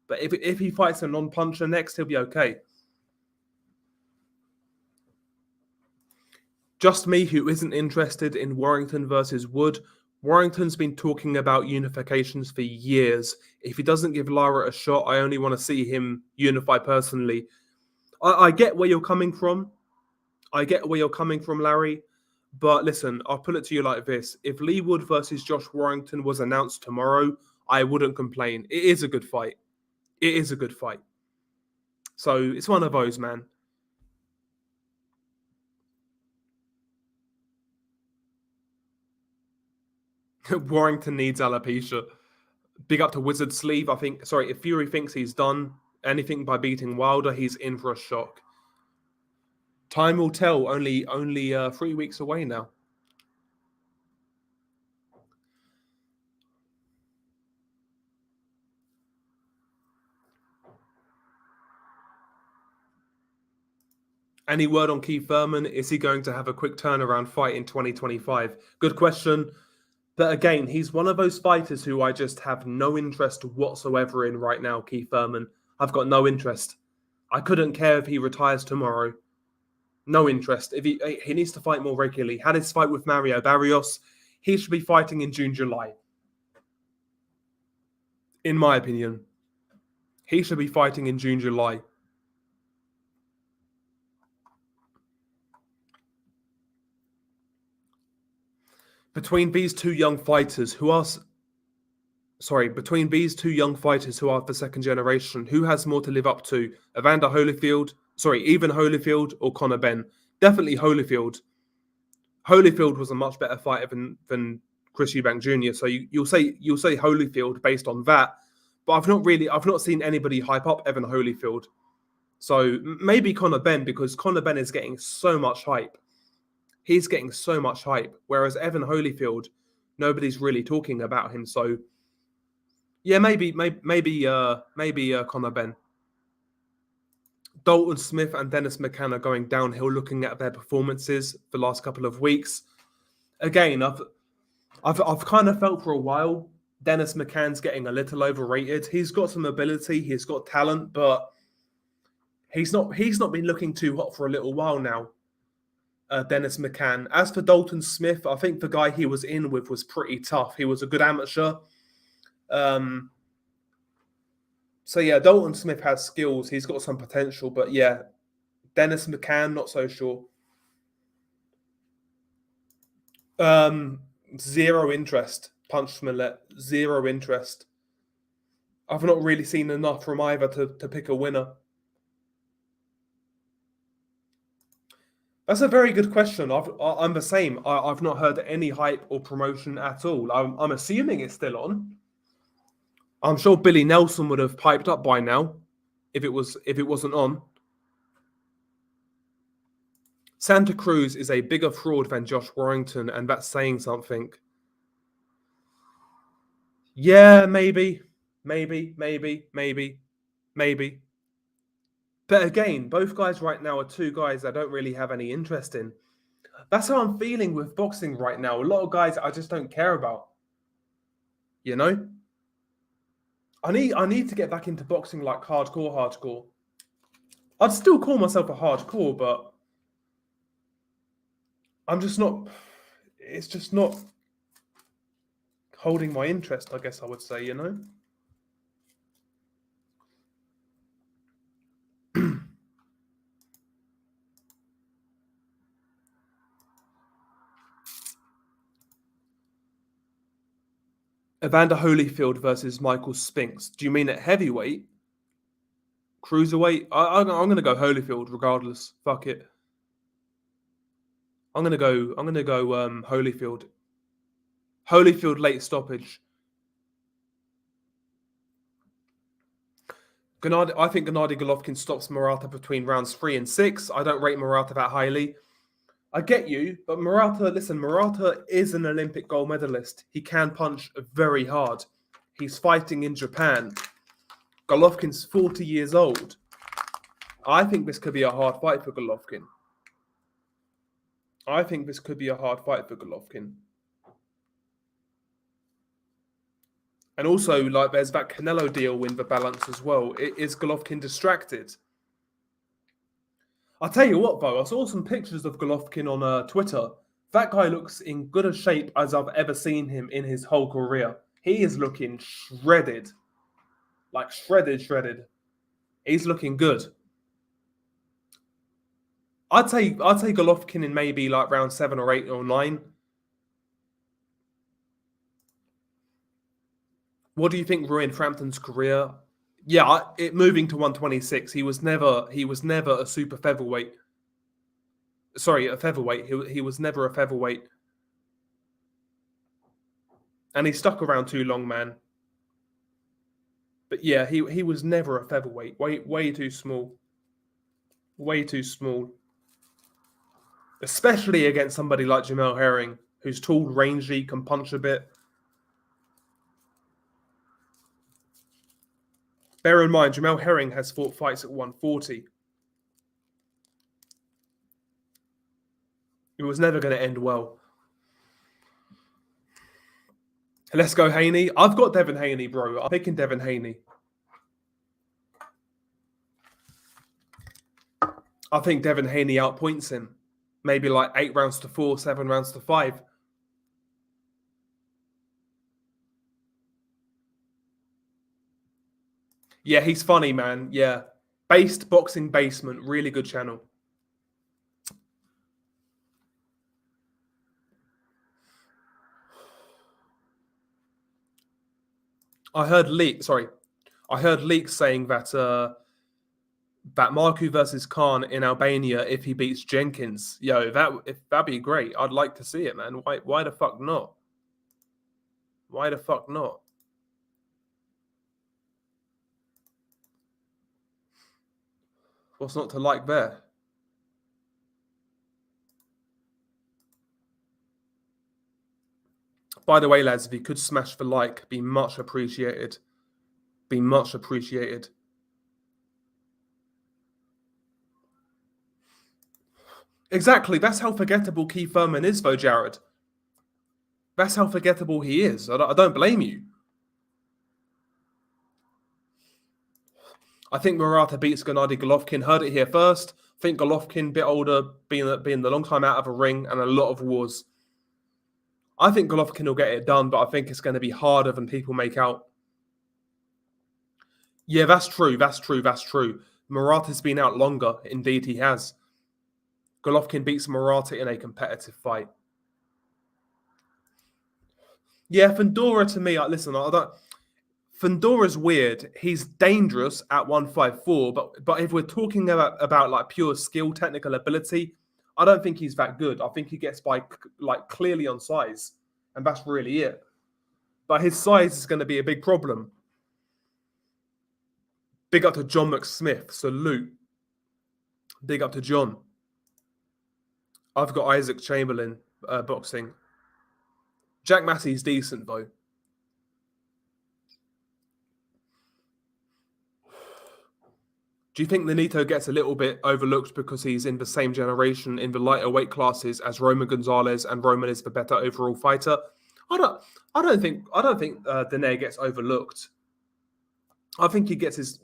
But if he fights a non-puncher next, he'll be okay. Just me who isn't interested in Warrington versus Wood. Warrington's been talking about unifications for years. If he doesn't give Lara a shot, I only want to see him unify personally. I get where you're coming from. I get where you're coming from, Larry. But listen, I'll put it to you like this. If Lee Wood versus Josh Warrington was announced tomorrow, I wouldn't complain. It is a good fight. It is a good fight. So it's one of those, man. Warrington needs alopecia. Big up to Wizard Sleeve. If Fury thinks he's done anything by beating Wilder, he's in for a shock. Time will tell. Only 3 weeks away now. Any word on Keith Thurman? Is he going to have a quick turnaround fight in 2025? Good question. But again, he's one of those fighters who I just have no interest whatsoever in right now, Keith Thurman. I've got no interest. I couldn't care if he retires tomorrow. No interest. If he needs to fight more regularly. Had his fight with Mario Barrios, he should be fighting in June, July. In my opinion. He should be fighting in June, July. Between these two young fighters who are the second generation, who has more to live up to? Evander Holyfield, Evan Holyfield or Conor Benn? Definitely Holyfield. Holyfield was a much better fighter than Chris Eubank Jr. So you'll say Holyfield based on that, but I've not seen anybody hype up Evan Holyfield. So maybe Conor Benn, because Conor Benn is getting so much hype. He's getting so much hype, whereas Evan Holyfield, nobody's really talking about him. So, yeah, maybe Conor Benn. Dalton Smith and Dennis McCann are going downhill. Looking at their performances the last couple of weeks, again, I've kind of felt for a while Dennis McCann's getting a little overrated. He's got some ability, he's got talent, but he's not been looking too hot for a little while now. Dennis McCann. As for Dalton Smith, I think the guy he was in with was pretty tough. He was a good amateur. So yeah, Dalton Smith has skills. He's got some potential, but yeah, Dennis McCann, not so sure. Zero interest. Punch Smollett, zero interest. I've not really seen enough from either to pick a winner. That's a very good question. I'm the same. I've not heard any hype or promotion at all. I'm assuming it's still on. I'm sure Billy Nelson would have piped up by now if it wasn't on. Santa Cruz is a bigger fraud than Josh Warrington, and that's saying something. Yeah, maybe. But again, both guys right now are two guys I don't really have any interest in. That's how I'm feeling with boxing right now. A lot of guys I just don't care about. You know? I need to get back into boxing like hardcore. I'd still call myself a hardcore, but I'm just not. It's just not holding my interest, I guess I would say, you know? Evander Holyfield versus Michael Spinks. Do you mean at heavyweight? Cruiserweight? I'm going to go Holyfield regardless. Fuck it. I'm going to go Holyfield. Holyfield late stoppage. I think Gennady Golovkin stops Murata between rounds 3 and 6. I don't rate Murata that highly. I get you, but Murata is an Olympic gold medalist. He can punch very hard. He's fighting in Japan. Golovkin's 40 years old. I think this could be a hard fight for Golovkin. And also, like, there's that Canelo deal in the balance as well. Is Golovkin distracted? I'll tell you what, though, I saw some pictures of Golovkin on Twitter. That guy looks in good a shape as I've ever seen him in his whole career. He is looking shredded. Like, shredded. He's looking good. I'd say Golovkin in maybe like round 7 or 8 or 9. What do you think ruined Frampton's career? Yeah, moving to 126, he was never a super featherweight. Sorry, a featherweight. He was never a featherweight, and he stuck around too long, man. But yeah, he was never a featherweight. Way too small. Way too small. Especially against somebody like Jamel Herring, who's tall, rangy, can punch a bit. Bear in mind, Jamel Herring has fought fights at 140. It was never going to end well. Let's go Haney. I've got Devin Haney, bro. I'm picking Devin Haney. I think Devin Haney outpoints him. Maybe like 8 rounds to 4, 7 rounds to 5. Yeah, he's funny, man. Yeah. Based Boxing Basement. Really good channel. I heard leaks saying that that Marku versus Khan in Albania if he beats Jenkins. Yo, that'd be great. I'd like to see it, man. Why the fuck not? Why the fuck not? What's not to like there? By the way, lads, if you could smash the like, be much appreciated. Be much appreciated. Exactly. That's how forgettable Keith Thurman is, though, Jared. That's how forgettable he is. I don't blame you. I think Murata beats Gennady Golovkin. Heard it here first. I think Golovkin, bit older, being the long time out of a ring and a lot of wars. I think Golovkin will get it done, but I think it's going to be harder than people make out. Yeah, that's true. That's true. That's true. Murata's been out longer. Indeed, he has. Golovkin beats Murata in a competitive fight. Yeah, Fundora to me, listen, I don't. Fundora's weird. He's dangerous at 154, but if we're talking about like pure skill, technical ability, I don't think he's that good. I think he gets by like clearly on size, and that's really it. But his size is going to be a big problem. Big up to John McSmith. Salute. Big up to John. I've got Isaac Chamberlain boxing. Jack Massey's decent though. Do you think Nonito gets a little bit overlooked because he's in the same generation in the lighter weight classes as Roman Gonzalez, and Roman is the better overall fighter? I don't think Dene gets overlooked. I think he gets his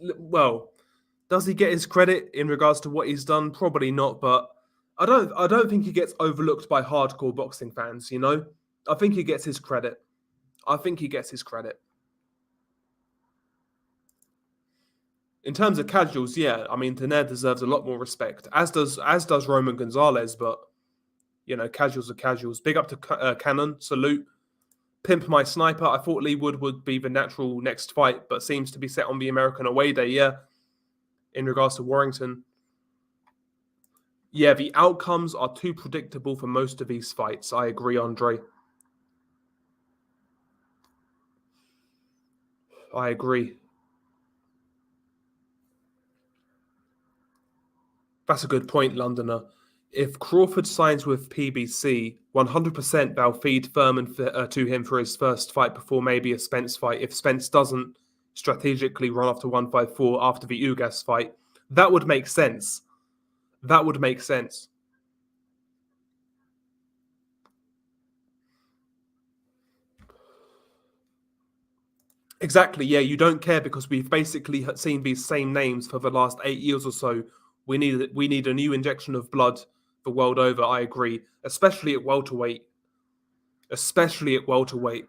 Does he get his credit in regards to what he's done? Probably not, but I don't think he gets overlooked by hardcore boxing fans. You know, I think he gets his credit. In terms of casuals, yeah, I mean, Dene deserves a lot more respect, as does Roman Gonzalez. But you know, casuals are casuals. Big up to Cannon, salute. Pimp My Sniper. I thought Lee Wood would be the natural next fight, but seems to be set on the American away day. Yeah, in regards to Warrington. Yeah, the outcomes are too predictable for most of these fights. I agree, Andre. I agree. That's a good point, Londoner. If Crawford signs with PBC, 100% they'll feed Thurman to him for his first fight before maybe a Spence fight. If Spence doesn't strategically run off to 154 after the Ugas fight, that would make sense. That would make sense. Exactly, yeah, you don't care because we've basically seen these same names for the last 8 years or so. We need a new injection of blood the world over, I agree, especially at welterweight. Especially at welterweight.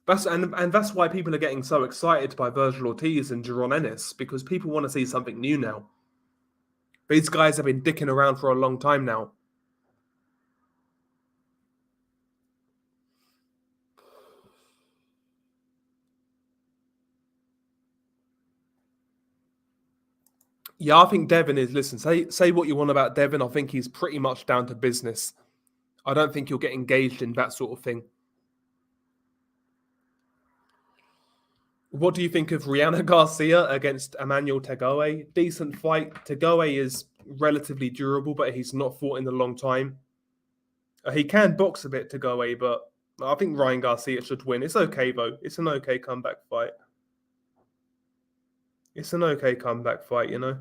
That's why people are getting so excited by Virgil Ortiz and Jaron Ennis, because people want to see something new now. These guys have been dicking around for a long time now. Yeah, I think Devin is. Listen, say what you want about Devin. I think he's pretty much down to business. I don't think he'll get engaged in that sort of thing. What do you think of Rihanna Garcia against Emmanuel Tagoe? Decent fight. Tagoe is relatively durable, but he's not fought in a long time. He can box a bit, Tagoe, but I think Ryan Garcia should win. It's okay, though. It's an okay comeback fight. It's an okay comeback fight, you know?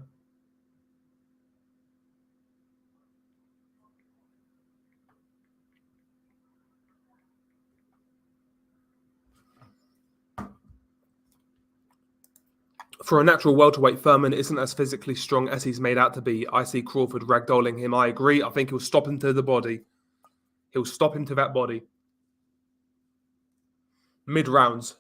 For a natural welterweight, Furman isn't as physically strong as he's made out to be. I see Crawford ragdolling him. I agree. I think he'll stop him to the body. He'll stop him to that body. Mid-rounds.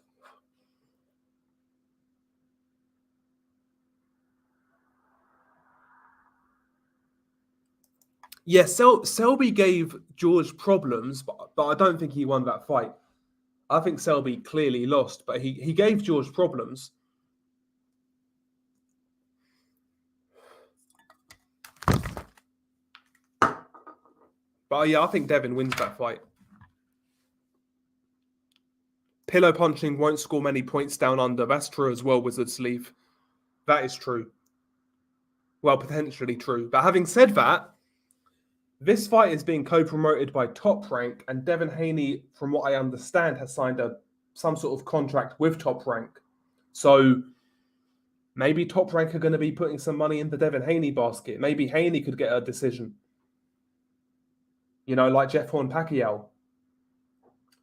Yeah, Selby gave George problems, but I don't think he won that fight. I think Selby clearly lost, but he gave George problems. But yeah, I think Devin wins that fight. Pillow punching won't score many points down under. That's true as well, Wizard Sleeve. That is true. Well, potentially true. But having said that, this fight is being co-promoted by Top Rank, and Devin Haney, from what I understand, has signed some sort of contract with Top Rank. So maybe Top Rank are going to be putting some money in the Devin Haney basket. Maybe Haney could get a decision. You know, like Jeff Horn Pacquiao.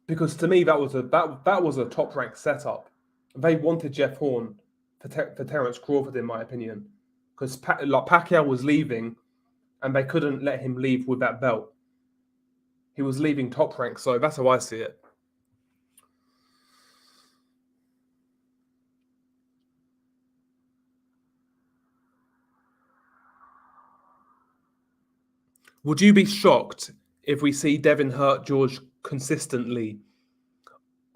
Because to me, that was a Top Rank setup. They wanted Jeff Horn for Terence Crawford, in my opinion, because Pacquiao was leaving, and they couldn't let him leave with that belt. He was leaving Top Rank, so that's how I see it. Would you be shocked if we see Devin hurt George consistently?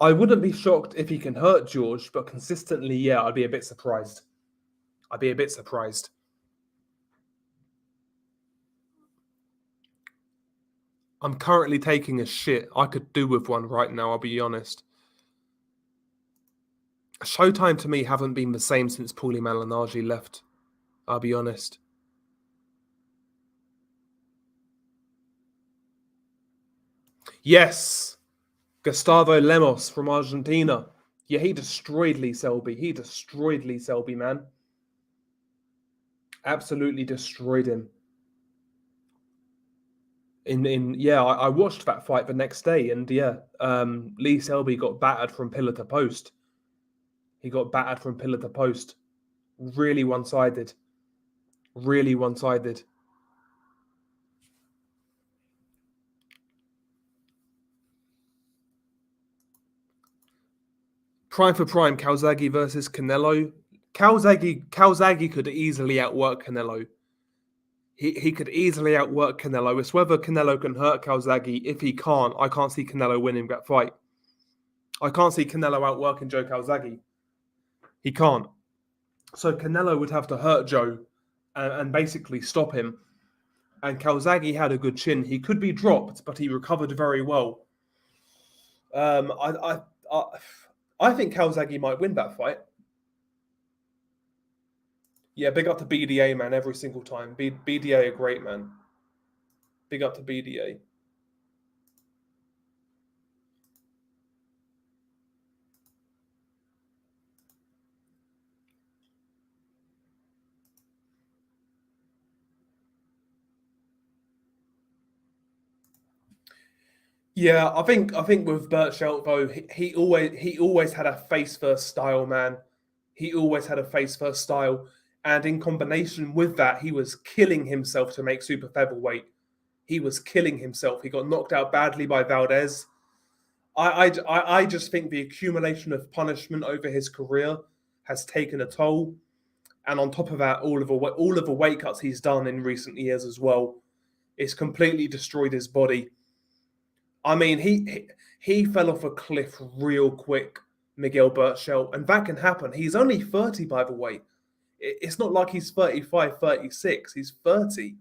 I wouldn't be shocked if he can hurt George, but consistently, yeah, I'd be a bit surprised. I'd be a bit surprised. I'm currently taking a shit. I could do with one right now, I'll be honest. Showtime to me haven't been the same since Paulie Malignaggi left. I'll be honest. Yes! Gustavo Lemos from Argentina. Yeah, he destroyed Lee Selby. He destroyed Lee Selby, man. Absolutely destroyed him. I watched that fight the next day, and Lee Selby got battered from pillar to post. He got battered from pillar to post. Really one-sided. Really one-sided. Prime for prime, Calzaghe versus Canelo. Calzaghe could easily outwork Canelo. He could easily outwork Canelo. It's whether Canelo can hurt Calzaghe. If he can't, I can't see Canelo winning that fight. I can't see Canelo outworking Joe Calzaghe. He can't. So Canelo would have to hurt Joe and basically stop him. And Calzaghe had a good chin. He could be dropped, but he recovered very well. I think Calzaghe might win that fight. Yeah, big up to BDA, man, every single time. BDA are great, man. Big up to BDA. Yeah, I think with Burchelt though, he always had a face first style, man. He always had a face first style, and in combination with that, he was killing himself to make super featherweight. He was killing himself. He got knocked out badly by Valdez. I just think the accumulation of punishment over his career has taken a toll, and on top of that, all of the weight cuts he's done in recent years as well, it's completely destroyed his body. I mean, he fell off a cliff real quick, Miguel Burchelt, and that can happen. He's only 30, by the way. It's not like he's 35, 36. He's 30.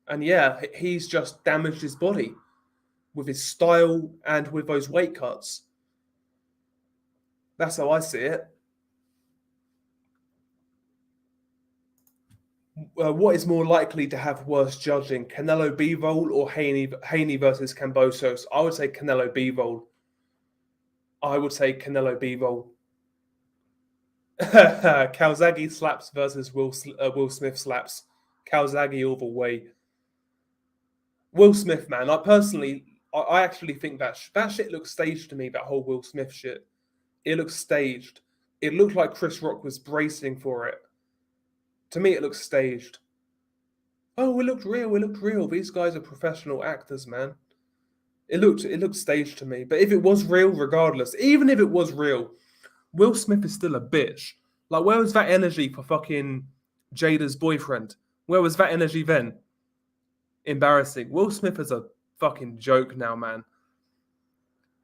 And yeah, he's just damaged his body with his style and with those weight cuts. That's how I see it. What is more likely to have worse judging, Canelo Bivol or Haney versus Kambosos? I would say Canelo Bivol. I would say Canelo Bivol. Calzaghe slaps versus Will Smith slaps. Calzaghe all the way. Will Smith, man. I actually think that shit looks staged to me. That whole Will Smith shit. It looks staged. It looked like Chris Rock was bracing for it. To me, it looks staged. Oh, it looked real. It looked real. These guys are professional actors, man. It looked staged to me. But if it was real, regardless, even if it was real, Will Smith is still a bitch. Like, where was that energy for fucking Jada's boyfriend? Where was that energy then? Embarrassing. Will Smith is a fucking joke now, man.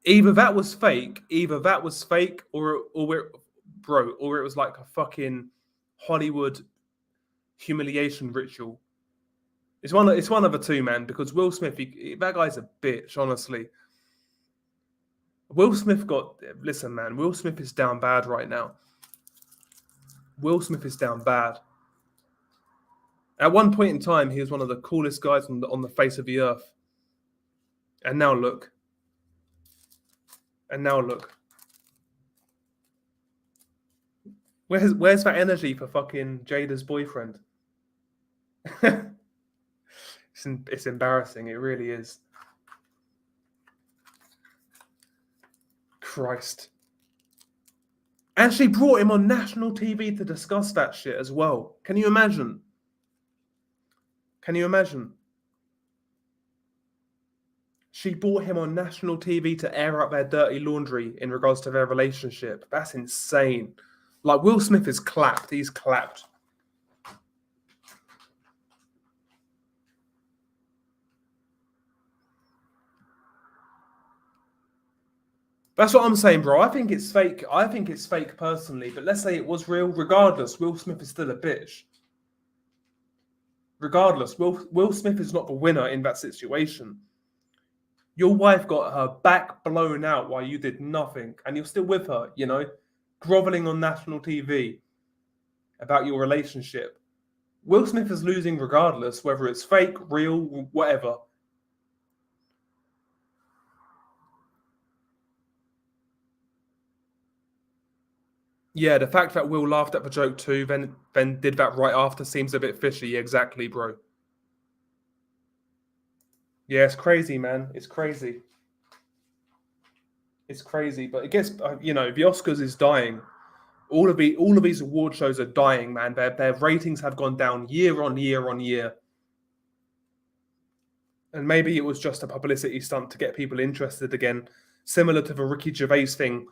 Either that was fake, or it was like a fucking Hollywood humiliation ritual. It's one of the two, man. Because Will Smith, that guy's a bitch, honestly. Listen, man. Will Smith is down bad right now. Will Smith is down bad. At one point in time, he was one of the coolest guys on the face of the earth. And now look. Where's that energy for fucking Jada's boyfriend? It's embarrassing. It really is. Christ. And she brought him on national TV to discuss that shit as well. Can you imagine? She brought him on national TV to air out their dirty laundry in regards to their relationship. That's insane. Like, Will Smith is clapped. He's clapped. That's what I'm saying, bro. I think it's fake. Personally. But let's say it was real. Regardless, Will Smith is still a bitch. Regardless, Will Smith is not the winner in that situation. Your wife got her back blown out while you did nothing, and you're still with her, groveling on national TV about your relationship. Will Smith is losing regardless, whether it's fake, real, whatever. Yeah, the fact that Will laughed at the joke too, then did that right after seems a bit fishy. Exactly, bro. Yeah, it's crazy, man. It's crazy. But it gets, the Oscars is dying. All of these award shows are dying, man. Their ratings have gone down year on year on year. And maybe it was just a publicity stunt to get people interested again, similar to the Ricky Gervais thing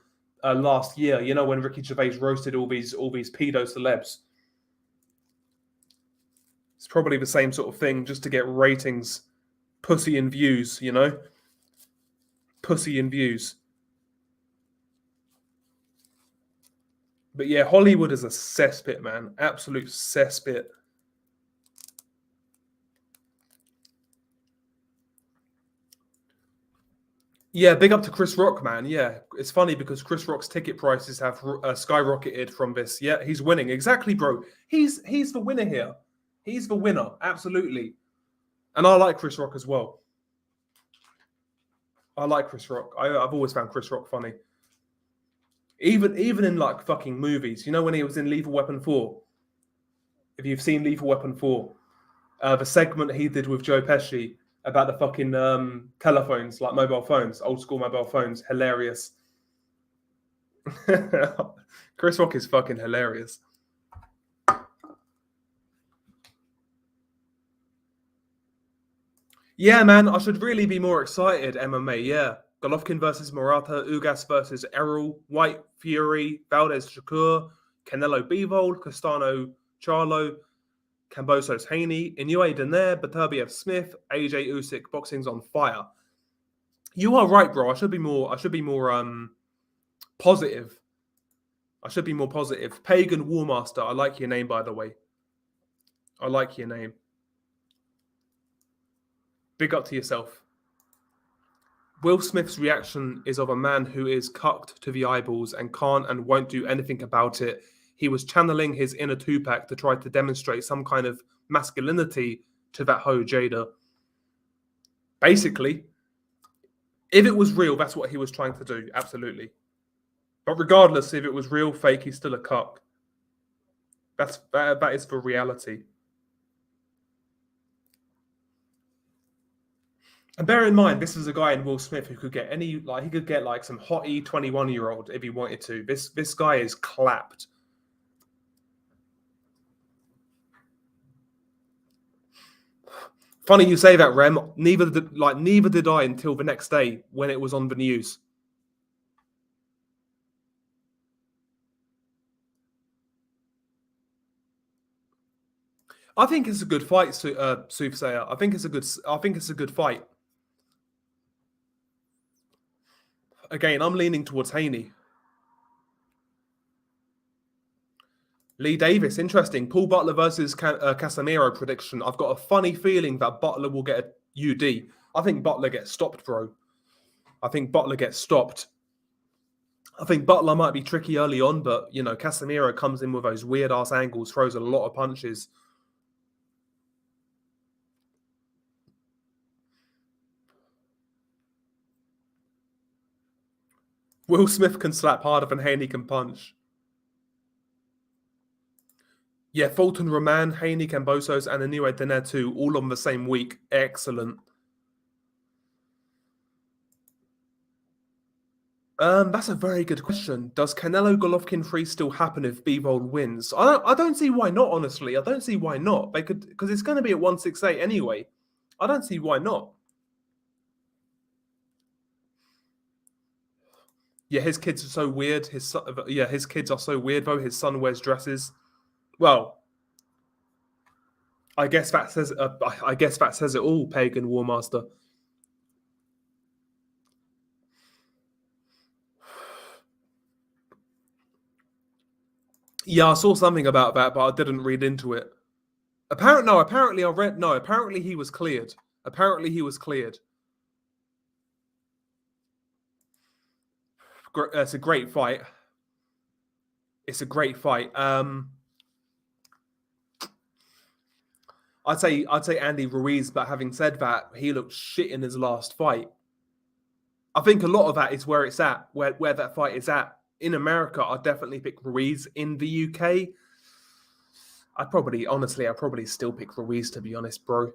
last year. When Ricky Gervais roasted all these pedo celebs. It's probably the same sort of thing, just to get ratings, pussy and views. Pussy and views. But yeah, Hollywood is a cesspit, man. Absolute cesspit. Yeah, big up to Chris Rock, man. Yeah, it's funny because Chris Rock's ticket prices have skyrocketed from this. Yeah, he's winning. Exactly, bro. He's the winner here. He's the winner, absolutely. And I like Chris Rock as well. I like Chris Rock. I've always found Chris Rock funny. Even in like fucking movies. When he was in Lethal Weapon 4? If you've seen Lethal Weapon 4, the segment he did with Joe Pesci about the fucking telephones, like mobile phones, old school mobile phones, hilarious. Chris Rock is fucking hilarious. Yeah, man, I should really be more excited. MMA, yeah. Golovkin versus Murata, Ugas versus Errol, White Fury, Valdez Shakur, Canelo Bivol, Castano Charlo, Kambosos Haney, Inoue Daner, Beterbiev Smith, AJ Usyk. Boxing's on fire. You are right, bro. I should be more positive. I should be more positive. Pagan Warmaster. I like your name, by the way. I like your name. Big up to yourself. Will Smith's reaction is of a man who is cucked to the eyeballs and can't and won't do anything about it. He was channeling his inner Tupac to try to demonstrate some kind of masculinity to that hoe Jada. Basically, if it was real, that's what he was trying to do. Absolutely. But regardless, if it was real, fake, he's still a cuck. That is the reality. And bear in mind, this is a guy in Will Smith who could get he could get like some hottie 21-year-old if he wanted to. This guy is clapped. Funny you say that, Rem. Neither did I until the next day when it was on the news. I think it's a good fight, Soothsayer. I think it's a good fight. Again, I'm leaning towards Haney. Lee Davis, interesting. Paul Butler versus Casemiro prediction. I've got a funny feeling that Butler will get a UD. I think Butler gets stopped, bro. I think Butler gets stopped. I think Butler might be tricky early on, but, you know, Casemiro comes in with those weird-ass angles, throws a lot of punches. Will Smith can slap harder than Haney can punch. Yeah, Fulton Roman, Haney, Cambosos, and Aniwa Denetu all on the same week. Excellent. That's a very good question. Does Canelo Golovkin 3 still happen if Bivol wins? I don't see why not, honestly. I don't see why not. They could, because it's going to be at 168 anyway. I don't see why not. Yeah, his kids are so weird. His kids are so weird though. His son wears dresses. Well, I guess that says it all, Pagan Warmaster. Yeah, I saw something about that, but I didn't read into it. Apparently he was cleared. Apparently he was cleared. It's a great fight. It's a great fight. I'd say Andy Ruiz, but having said that, he looked shit in his last fight. I think a lot of that is where it's at, where that fight is at. In America, I'd definitely pick Ruiz. In the UK, I'd probably still pick Ruiz, to be honest, bro.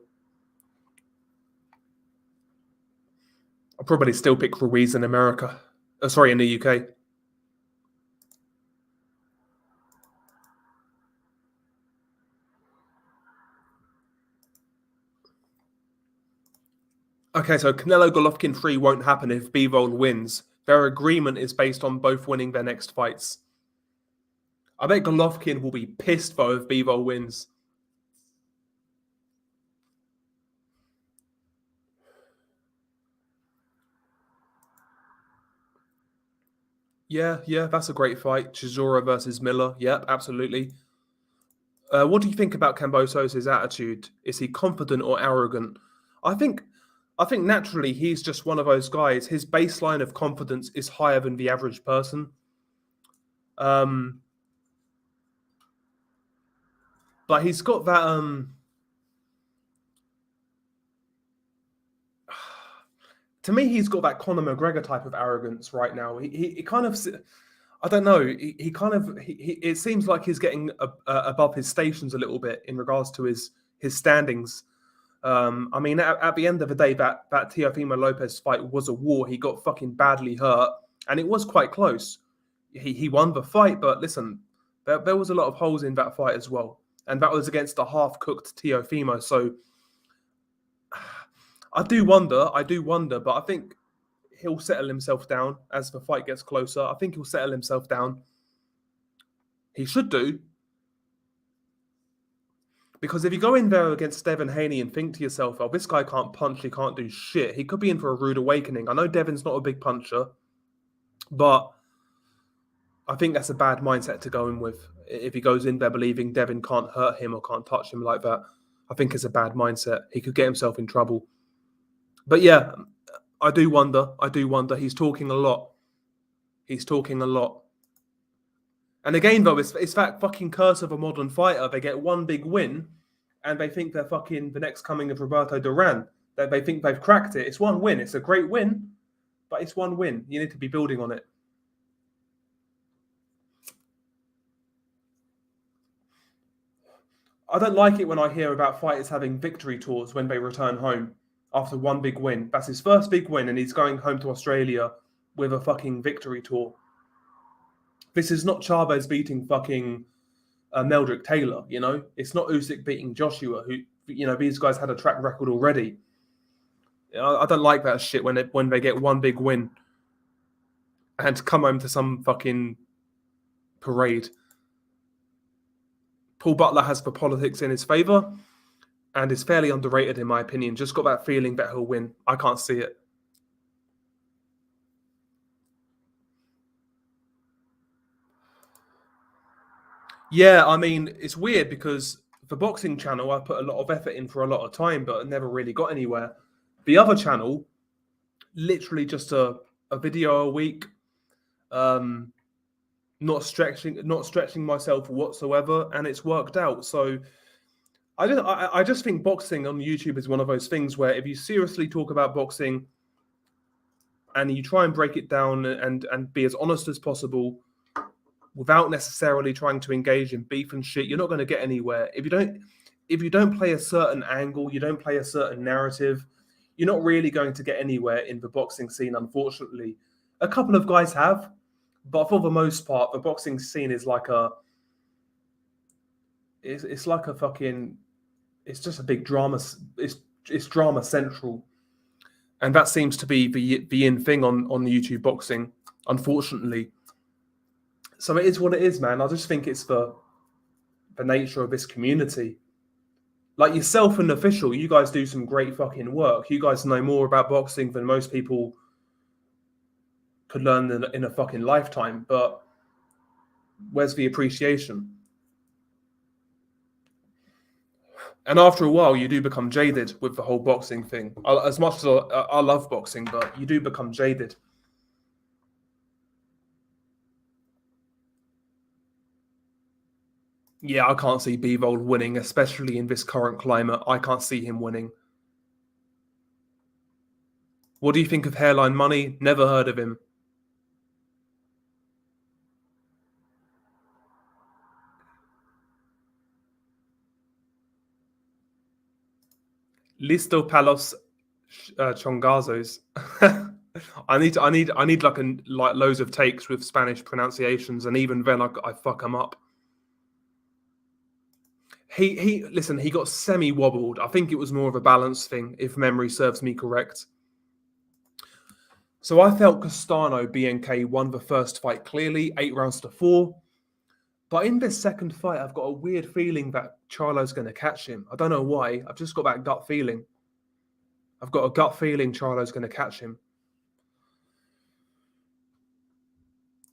I'd probably still pick Ruiz in America. In the UK. Okay, so Canelo Golovkin 3 won't happen if Bivol wins. Their agreement is based on both winning their next fights. I bet Golovkin will be pissed though if Bivol wins. Yeah, that's a great fight. Chisora versus Miller. Yep, absolutely. What do you think about Cambosos' attitude? Is he confident or arrogant? I think naturally he's just one of those guys. His baseline of confidence is higher than the average person. But he's got that. To me, he's got that Conor McGregor type of arrogance right now. He kind of, I don't know. It seems like he's getting above his stations a little bit in regards to his standings. I mean, at the end of the day, that Teofimo Lopez fight was a war. He got fucking badly hurt, and it was quite close. He won the fight, but listen, there was a lot of holes in that fight as well, and that was against a half-cooked Teofimo. So I do wonder, but I think he'll settle himself down as the fight gets closer. I think he'll settle himself down. He should do. Because if you go in there against Devin Haney and think to yourself, oh, this guy can't punch, he can't do shit, he could be in for a rude awakening. I know Devin's not a big puncher, but I think that's a bad mindset to go in with. If he goes in there believing Devin can't hurt him or can't touch him like that, I think it's a bad mindset. He could get himself in trouble. But yeah, I do wonder. I do wonder. He's talking a lot. He's talking a lot. And again, though, it's that fucking curse of a modern fighter. They get one big win, and they think they're fucking the next coming of Roberto Duran. That they think they've cracked it. It's one win. It's a great win, but it's one win. You need to be building on it. I don't like it when I hear about fighters having victory tours when they return home after one big win. That's his first big win, and he's going home to Australia with a fucking victory tour. This is not Chavez beating fucking Meldrick Taylor, you know? It's not Usyk beating Joshua, who, you know, these guys had a track record already. I don't like that shit when they get one big win and come home to some fucking parade. Paul Butler has the politics in his favour and is fairly underrated in my opinion. Just got that feeling that he'll win. I can't see it. Yeah, I mean, it's weird because the boxing channel, I put a lot of effort in for a lot of time, but never really got anywhere. The other channel, literally just a video a week, not stretching myself whatsoever, and it's worked out. So I just think boxing on YouTube is one of those things where if you seriously talk about boxing and you try and break it down and be as honest as possible without necessarily trying to engage in beef and shit, you're not going to get anywhere. If you don't play a certain angle, you don't play a certain narrative, you're not really going to get anywhere in the boxing scene, unfortunately. A couple of guys have, but for the most part, the boxing scene is like it's like a fucking, it's just a big drama. It's drama central, and that seems to be the in thing on YouTube boxing, unfortunately. So it is what it is, man. I just think it's the nature of this community. Like yourself and Official, you guys do some great fucking work. You guys know more about boxing than most people could learn in a fucking lifetime. But where's the appreciation? And after a while, you do become jaded with the whole boxing thing. As much as I love boxing, but you do become jaded. Yeah, I can't see Bivol winning, especially in this current climate. I can't see him winning. What do you think of Hairline Money? Never heard of him. Listo Palos Chongazos. I need like loads of takes with Spanish pronunciations, and even then I fuck them up. Listen, he got semi wobbled. I think it was more of a balance thing, if memory serves me correct. So I felt Castano BNK won the first fight clearly, 8-4. But in this second fight, I've got a weird feeling that Charlo's going to catch him. I don't know why. I've just got that gut feeling. I've got a gut feeling Charlo's going to catch him.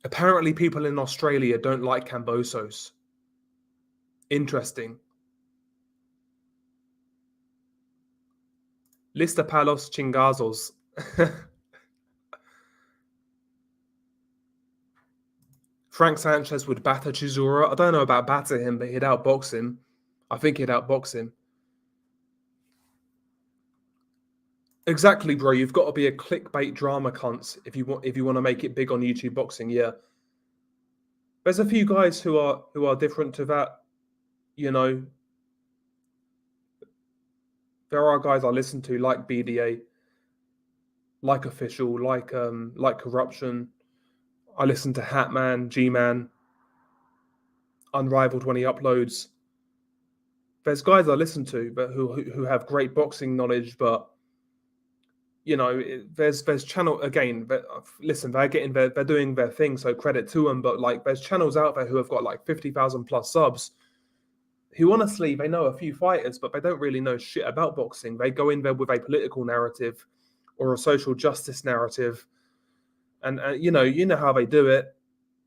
Apparently, people in Australia don't like Cambosos. Interesting. Lista Palos Chingazos. Frank Sanchez would batter Chisora. I don't know about batter him, but he'd outbox him. I think he'd outbox him. Exactly, bro. You've got to be a clickbait drama cunt if you want to make it big on YouTube boxing. Yeah, there's a few guys who are different to that. You know, there are guys I listen to like BDA, like Official, like Corruption. I listen to Hatman, G-Man, Unrivaled when he uploads. There's guys I listen to, but who have great boxing knowledge, but you know, there's channel again. But listen, they're doing their thing, so credit to them. But like, there's channels out there who have got like 50,000 plus subs, who honestly they know a few fighters, but they don't really know shit about boxing. They go in there with a political narrative or a social justice narrative, and you know how they do it.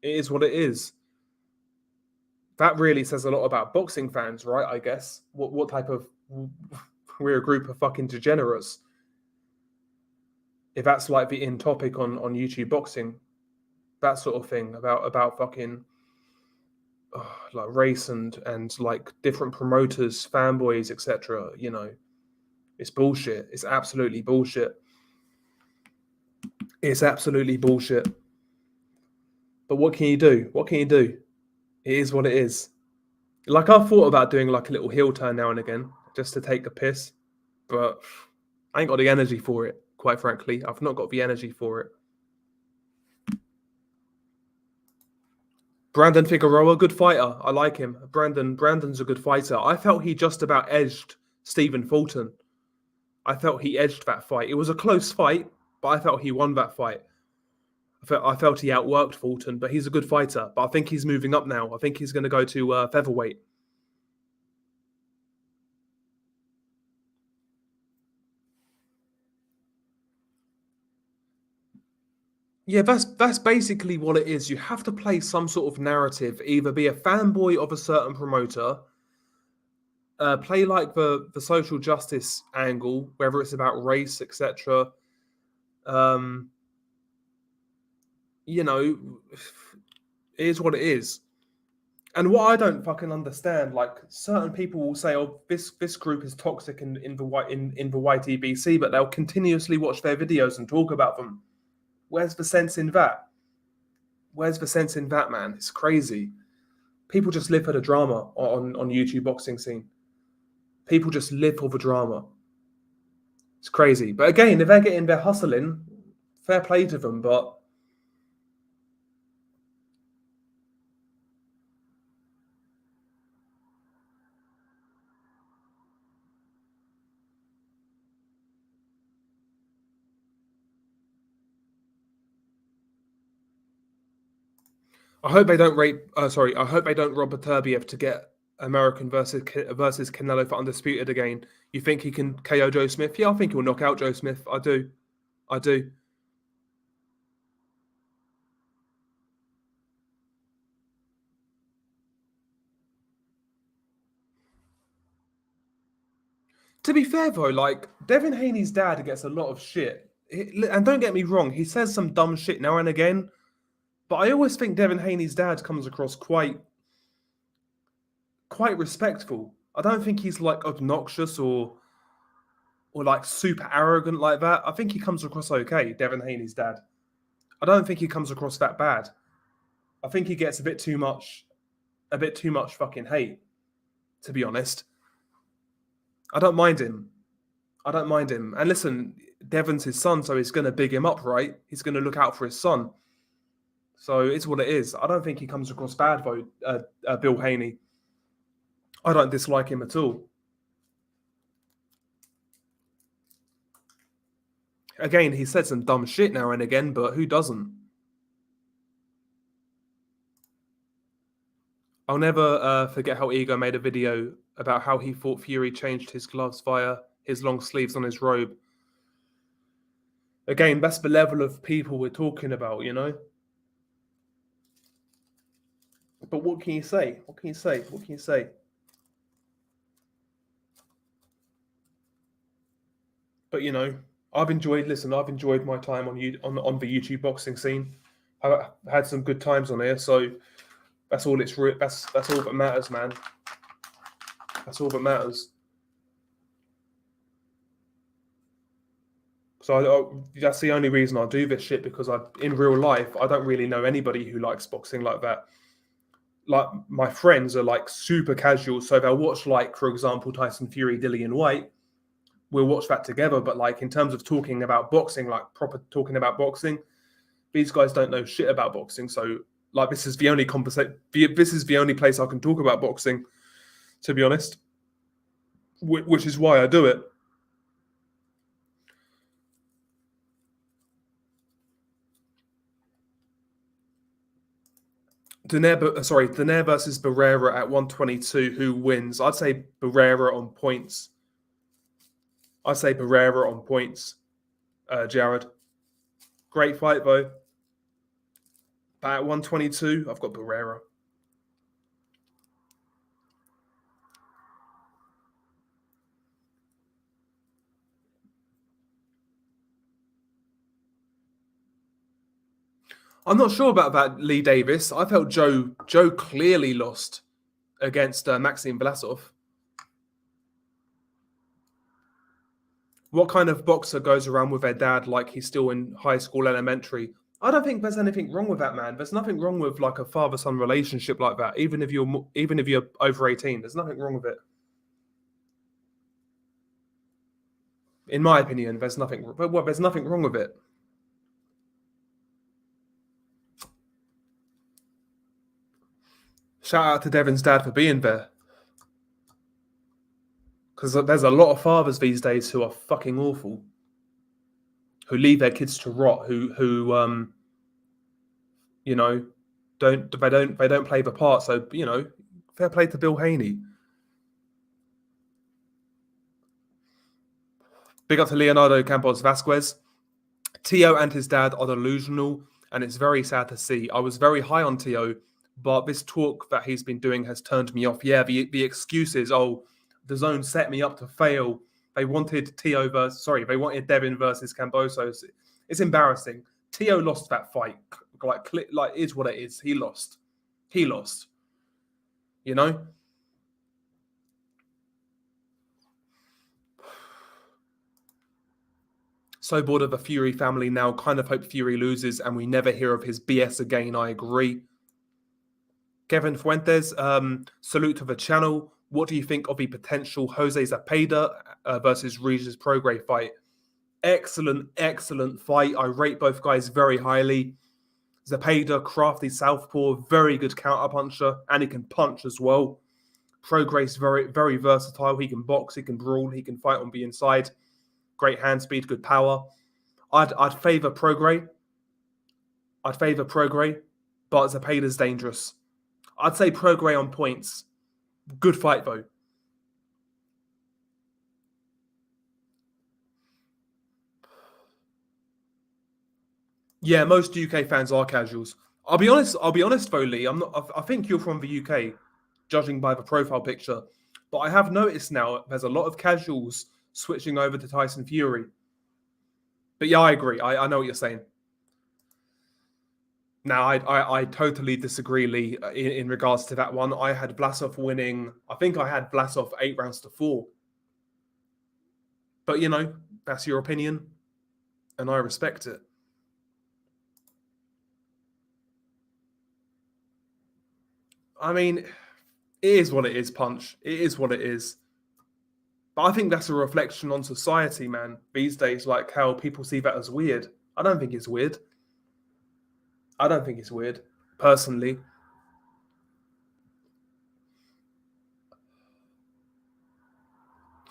It is what it is. That really says a lot about boxing fans, right? I guess. What type of we're a group of fucking degenerates. If that's like the in topic on YouTube boxing, that sort of thing about fucking like race and like different promoters, fanboys, etc. You know, it's bullshit. It's absolutely bullshit. It's absolutely bullshit. But what can you do? What can you do? It is what it is. Like I've thought about doing like a little heel turn now and again, just to take a piss, but I ain't got the energy for it. Quite frankly, I've not got the energy for it. Brandon Figueroa, good fighter. I like him. Brandon's a good fighter. I felt he just about edged Stephen Fulton. I felt he edged that fight. It was a close fight, but I felt he won that fight. I felt he outworked Fulton, but he's a good fighter. But I think he's moving up now. I think he's going to go to featherweight. Yeah, that's basically what it is. You have to play some sort of narrative, either be a fanboy of a certain promoter, play like the social justice angle, whether it's about race, etc. You know, it is what it is. And what I don't fucking understand, like certain people will say, "Oh, this group is toxic in the YTBC," but they'll continuously watch their videos and talk about them. Where's the sense in that? Where's the sense in that, man? It's crazy. People just live for the drama on YouTube boxing scene. People just live for the drama. It's crazy. But again, if they're getting their hustling, fair play to them. But I hope they don't rape. I hope they don't rob Beterbiev to get American versus Canelo for undisputed again. You think he can KO Joe Smith? Yeah, I think he'll knock out Joe Smith. I do. I do. To be fair though, like Devin Haney's dad gets a lot of shit, and don't get me wrong, he says some dumb shit now and again. But I always think Devin Haney's dad comes across quite respectful. I don't think he's like obnoxious or like super arrogant like that. I think he comes across okay, Devin Haney's dad. I don't think he comes across that bad. I think he gets a bit too much fucking hate, to be honest. I don't mind him. I don't mind him. And listen, Devin's his son, so he's going to big him up, right? He's going to look out for his son. So it's what it is. I don't think he comes across bad, though, Bill Haney. I don't dislike him at all. Again, he said some dumb shit now and again, but who doesn't? I'll never forget how Ego made a video about how he thought Fury changed his gloves via his long sleeves on his robe. Again, that's the level of people we're talking about, you know? But what can you say? What can you say? What can you say? But, you know, I've enjoyed my time on the YouTube boxing scene. I've had some good times on here, so that's all that's all that matters, man. That's all that matters. So that's the only reason I do this shit, because in real life I don't really know anybody who likes boxing like that. Like my friends are like super casual, so they'll watch, like, for example, Tyson Fury, Dillian White. We'll watch that together. But like in terms of talking about boxing, like proper talking about boxing, these guys don't know shit about boxing. So like this is the only This is the only place I can talk about boxing, to be honest. Which is why I do it. Donaire versus Barrera at 122. Who wins? I'd say Barrera on points. Jared. Great fight, though. But at 122, I've got Barrera. I'm not sure about that, Lee Davis. I felt Joe clearly lost against Maxim Vlasov. What kind of boxer goes around with their dad like he's still in high school, elementary? I don't think there's anything wrong with that, man. There's nothing wrong with like a father-son relationship like that. Even if you're over 18, there's nothing wrong with it. In my opinion, there's nothing. Well, there's nothing wrong with it. Shout out to Devin's dad for being there. Because there's a lot of fathers these days who are fucking awful, who leave their kids to rot, who you know, don't play the part. So fair play to Bill Haney. Big up to Leonardo Campos Vasquez. Tio and his dad are delusional, and it's very sad to see. I was very high on Tio, but this talk that he's been doing has turned me off. Yeah, the excuses. Oh, the zone set me up to fail. They wanted they wanted Devin versus Cambosos. It's embarrassing. Tio lost that fight. Like is what it is. He lost. You know. So bored of the Fury family now. Kind of hope Fury loses and we never hear of his BS again. I agree. Kevin Fuentes, salute to the channel. What do you think of the potential Jose Zepeda versus Regis Prograis fight? Excellent fight. I rate both guys very highly. Zepeda, crafty southpaw, very good counterpuncher, and he can punch as well. Prograis very versatile. He can box, he can brawl, he can fight on the inside. Great hand speed, good power. I'd favour Prograis. But Zepeda's dangerous. I'd say Prograis on points. Good fight, though. Yeah, most UK fans are casuals. I'll be honest though, Lee. I think you're from the UK, judging by the profile picture. But I have noticed now there's a lot of casuals switching over to Tyson Fury. But yeah, I agree. I know what you're saying. Now, I totally disagree, Lee, in regards to that one. I had Vlasov winning. I think I had Vlasov 8-4. But, that's your opinion, and I respect it. I mean, it is what it is, Punch. It is what it is. But I think that's a reflection on society, man, these days, like how people see that as weird. I don't think it's weird. Personally.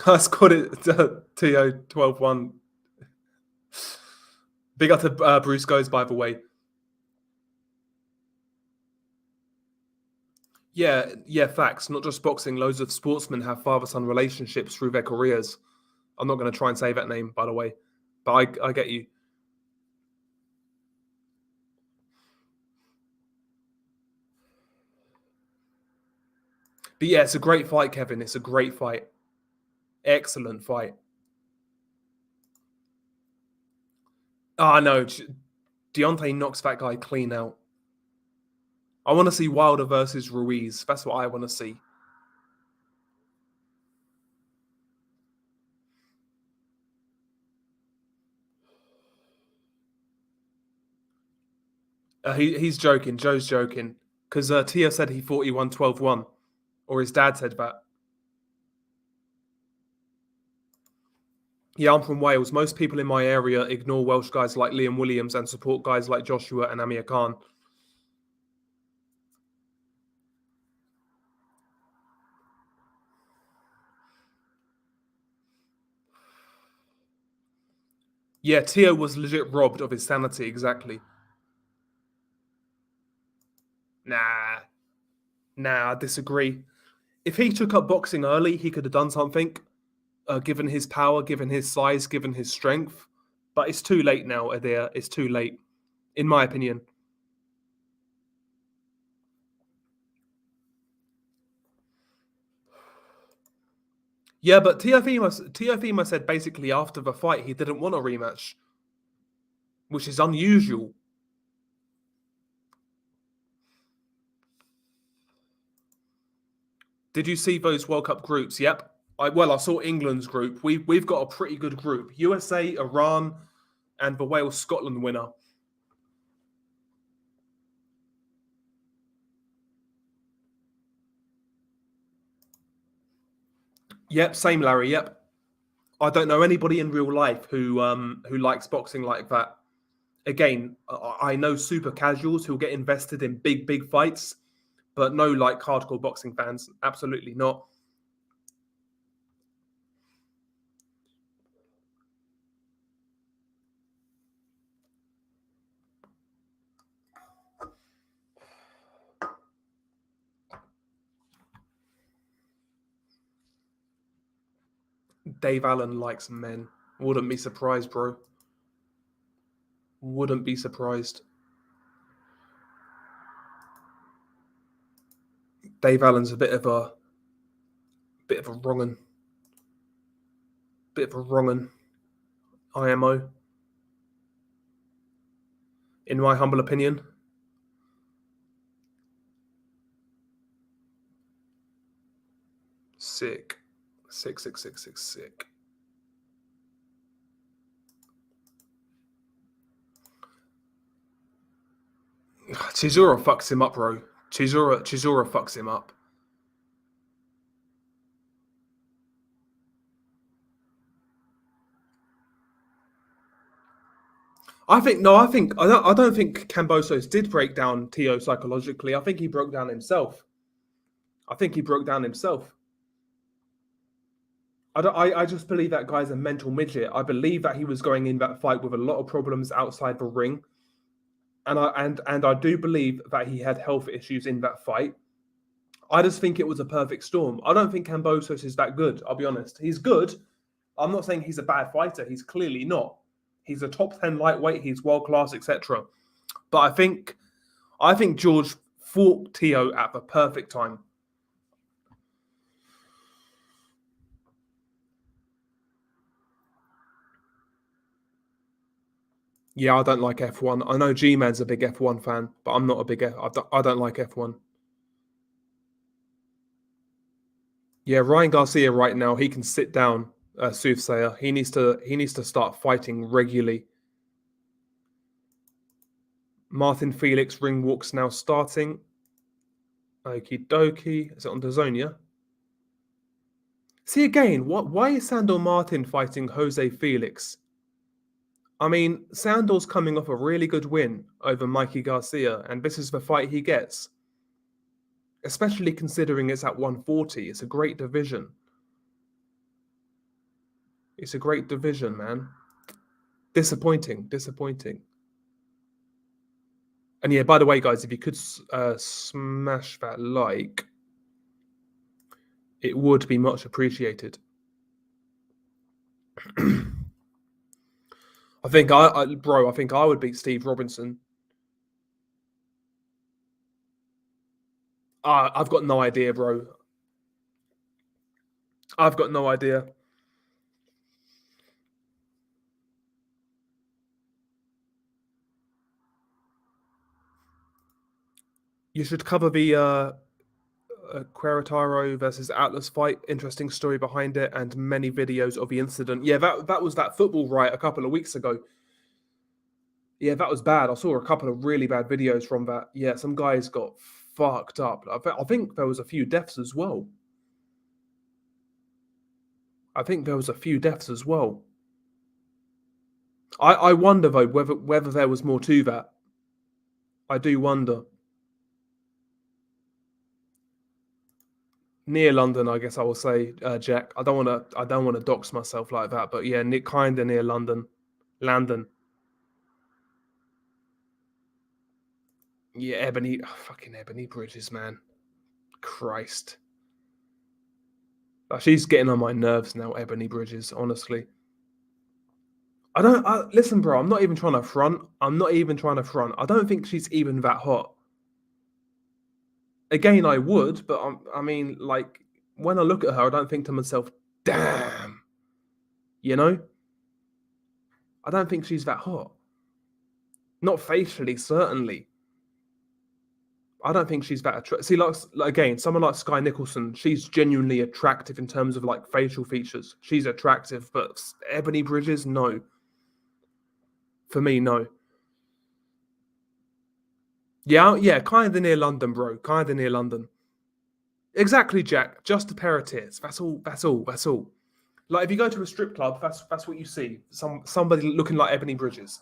I scored it to TO 12-1. Big up to Bruce Goes, by the way. Yeah, facts. Not just boxing. Loads of sportsmen have father-son relationships through their careers. I'm not going to try and say that name, by the way, but I get you. But yeah, it's a great fight, Kevin. It's a great fight. Excellent fight. No. Deontay knocks that guy clean out. I want to see Wilder versus Ruiz. That's what I want to see. He's joking. Joe's joking. Because Tia said he thought he won 12-1. Or his dad said that. Yeah, I'm from Wales. Most people in my area ignore Welsh guys like Liam Williams and support guys like Joshua and Amir Khan. Yeah, Tio was legit robbed of his sanity, exactly. Nah, I disagree. If he took up boxing early, he could have done something, given his power, given his size, given his strength. But it's too late now, Adair. It's too late, in my opinion. Yeah, but Teofimo said basically after the fight he didn't want a rematch, which is unusual. Did you see those World Cup groups? Yep. I saw England's group. We've got a pretty good group. USA, Iran, and the Wales Scotland winner. Yep, same Larry. Yep. I don't know anybody in real life who likes boxing like that. Again, I know super casuals who'll get invested in big fights, but no like hardcore boxing fans. Absolutely not. Dave Allen likes men. Wouldn't be surprised, bro. Wouldn't be surprised. Dave Allen's a bit of a wrong'un. Bit of a wrong'un. IMO. In my humble opinion. Sick. Sick. Chisora fucks him up, bro. Chisora fucks him up. I don't think Kambosos did break down Tio psychologically. I think he broke down himself. I just believe that guy's a mental midget. I believe that he was going in that fight with a lot of problems outside the ring. And I do believe that he had health issues in that fight. I just think it was a perfect storm. I don't think Kambosos is that good, I'll be honest. He's good. I'm not saying he's a bad fighter. He's clearly not. He's a top 10 lightweight. He's world class, etc. But I think George fought Tio at the perfect time. Yeah, I don't like F1. I know G-Man's a big F1 fan, but I'm not a big I don't like F1. Yeah, Ryan Garcia right now, he can sit down, Soothsayer. He needs to start fighting regularly. Martin Felix ring walks now starting. Okie dokie. Is it on DAZN, yeah? See again, why is Sandor Martin fighting Jose Felix? I mean, Sandor's coming off a really good win over Mikey Garcia, and this is the fight he gets. Especially considering it's at 140. It's a great division. It's a great division, man. Disappointing. And yeah, by the way, guys, if you could smash that like, it would be much appreciated. I think I would beat Steve Robinson. I've got no idea, bro. I've got no idea. You should cover the Querétaro versus Atlas fight. Interesting story behind it, and many videos of the incident. Yeah, that was that football riot a couple of weeks ago. Yeah, that was bad. I saw a couple of really bad videos from that. Yeah, some guys got fucked up. I think there was a few deaths as well. I wonder though whether there was more to that. I do wonder. Near London, I guess I will say, Jack. I don't want to dox myself like that, but yeah, kind of near London. Yeah, fucking Ebony Bridges, man. Christ. She's getting on my nerves now, Ebony Bridges, honestly. Listen, bro, I'm not even trying to front. I don't think she's even that hot. Again, I would, but I mean, like, when I look at her, I don't think to myself, damn. You know? I don't think she's that hot. Not facially, certainly. I don't think she's that attractive. See, like again, someone like Sky Nicholson, she's genuinely attractive in terms of like facial features. She's attractive, but Ebony Bridges, no. For me, no. Yeah, kind of near London, bro. Kind of near London. Exactly, Jack. Just a pair of tits. That's all. That's all. That's all. Like if you go to a strip club, that's what you see. Somebody looking like Ebony Bridges.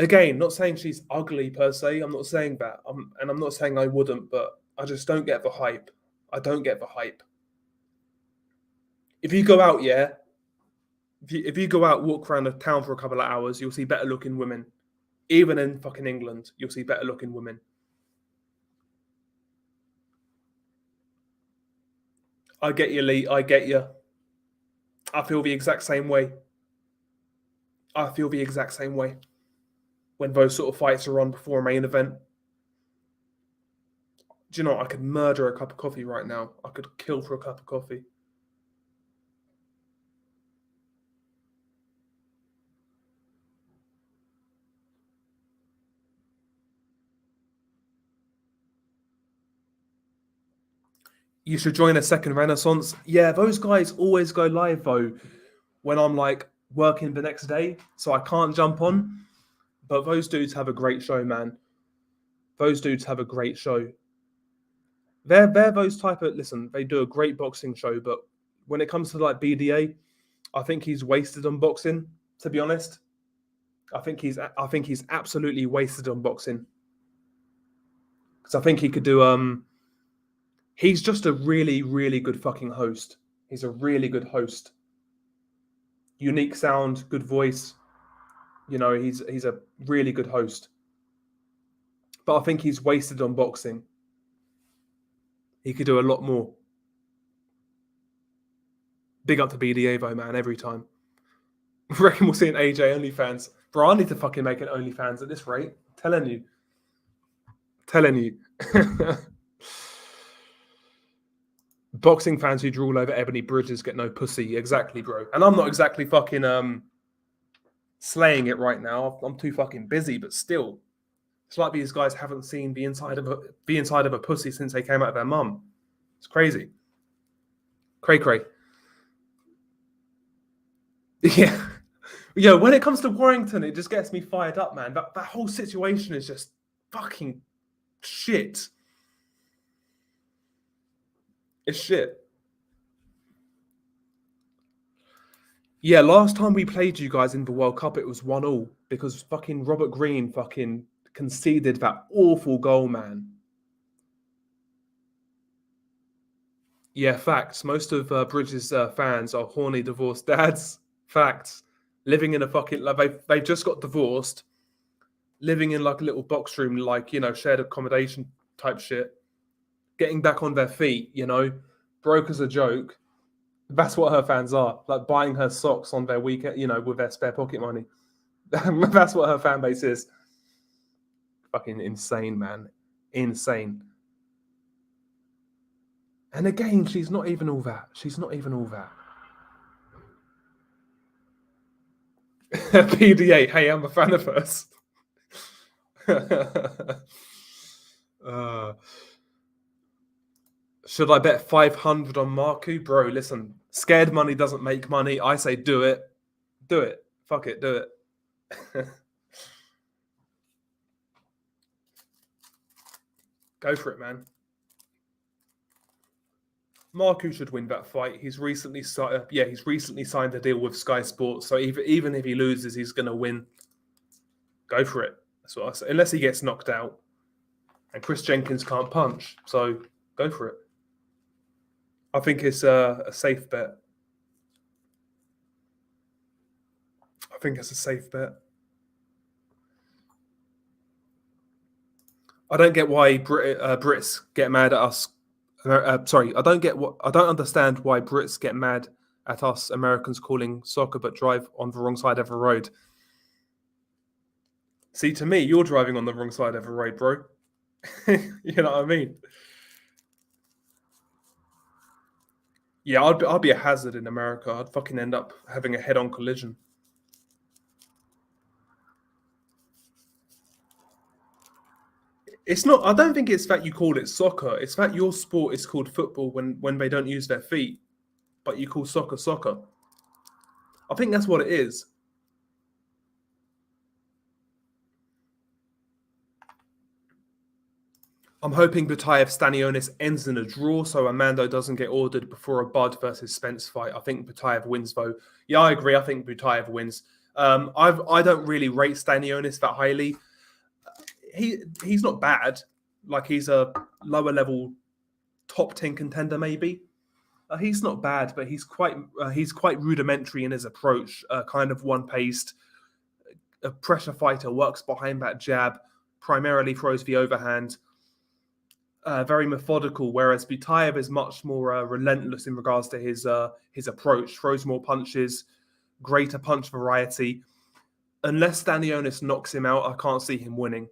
Again, not saying she's ugly per se. I'm not saying that. And I'm not saying I wouldn't, but I just don't get the hype. I don't get the hype. If you go out, yeah, if you go out, walk around the town for a couple of hours, you'll see better looking women. Even in fucking England, you'll see better looking women. I get you, Lee. I get you. I feel the exact same way. I feel the exact same way when those sort of fights are on before a main event. Do you know what? I could murder a cup of coffee right now. I could kill for a cup of coffee. You should join a second renaissance. Yeah, those guys always go live though when I'm like working the next day, so I can't jump on. But those dudes have a great show, man. Those dudes have a great show. They're those type of listen. They do a great boxing show, but when it comes to like BDA, I think he's wasted on boxing. To be honest, I think he's absolutely wasted on boxing because I think he could do. He's just a really, really good fucking host. He's a really good host. Unique sound, good voice. You know, he's a really good host. But I think he's wasted on boxing. He could do a lot more. Big up to BDA though, man, every time. Reckon we'll see an AJ OnlyFans. Bro, I need to fucking make an OnlyFans at this rate. Telling you. Boxing fans who drool over Ebony Bridges get no pussy. Exactly, bro. And I'm not exactly fucking slaying it right now. I'm too fucking busy, but still. It's like these guys haven't seen the inside of a pussy since they came out of their mum. It's crazy. Cray. Yeah. Yeah, when it comes to Warrington, it just gets me fired up, man. That whole situation is just fucking shit. It's shit. Yeah, last time we played you guys in the World Cup, it was 1-1 because fucking Robert Green fucking conceded that awful goal, man. Yeah, facts. Most of Bridges' fans are horny divorced dads. Facts. Living in a fucking like they've just got divorced, living in like a little box room, like shared accommodation type shit. Getting back on their feet, broke as a joke. That's what her fans are. Like buying her socks on their weekend, with their spare pocket money. That's what her fan base is. Fucking insane, man. Insane. And again, she's not even all that. She's not even all that. PDA, hey, I'm a fan of hers. Should I bet 500 on Marku? Bro, listen, scared money doesn't make money. I say do it. Do it. Fuck it, do it. Go for it, man. Marku should win that fight. He's recently signed a deal with Sky Sports, so even if he loses, he's going to win. Go for it. That's what I say. Unless he gets knocked out. And Chris Jenkins can't punch, so go for it. I think it's a safe bet. I think it's a safe bet. I don't get why Brits get mad at us. I don't understand why Brits get mad at us Americans calling soccer but drive on the wrong side of a road. See, to me, you're driving on the wrong side of a road, bro. You know what I mean? Yeah, I'd be a hazard in America. I'd fucking end up having a head-on collision. It's not. I don't think it's that you call it soccer. It's that your sport is called football when they don't use their feet, but you call soccer soccer. I think that's what it is. I'm hoping Butayev Stanionis ends in a draw, so Amando doesn't get ordered before a Bud versus Spence fight. I think Butayev wins, though. Yeah, I agree. I think Butayev wins. I don't really rate Stanionis that highly. He's not bad. Like he's a lower level top 10 contender, maybe. He's not bad, but he's quite rudimentary in his approach. Kind of one paced. A pressure fighter works behind that jab, primarily throws the overhand. Very methodical, whereas Butayev is much more relentless in regards to his approach. Throws more punches, greater punch variety. Unless Stanionis knocks him out, I can't see him winning.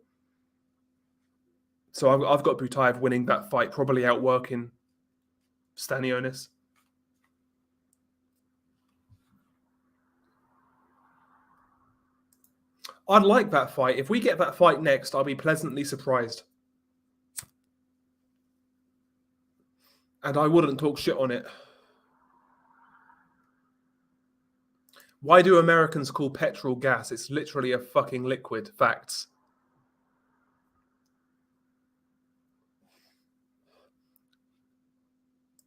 So I've got Butayev winning that fight, probably outworking Stanionis. I'd like that fight. If we get that fight next, I'll be pleasantly surprised. And I wouldn't talk shit on it. Why do Americans call petrol gas? It's literally a fucking liquid. Facts.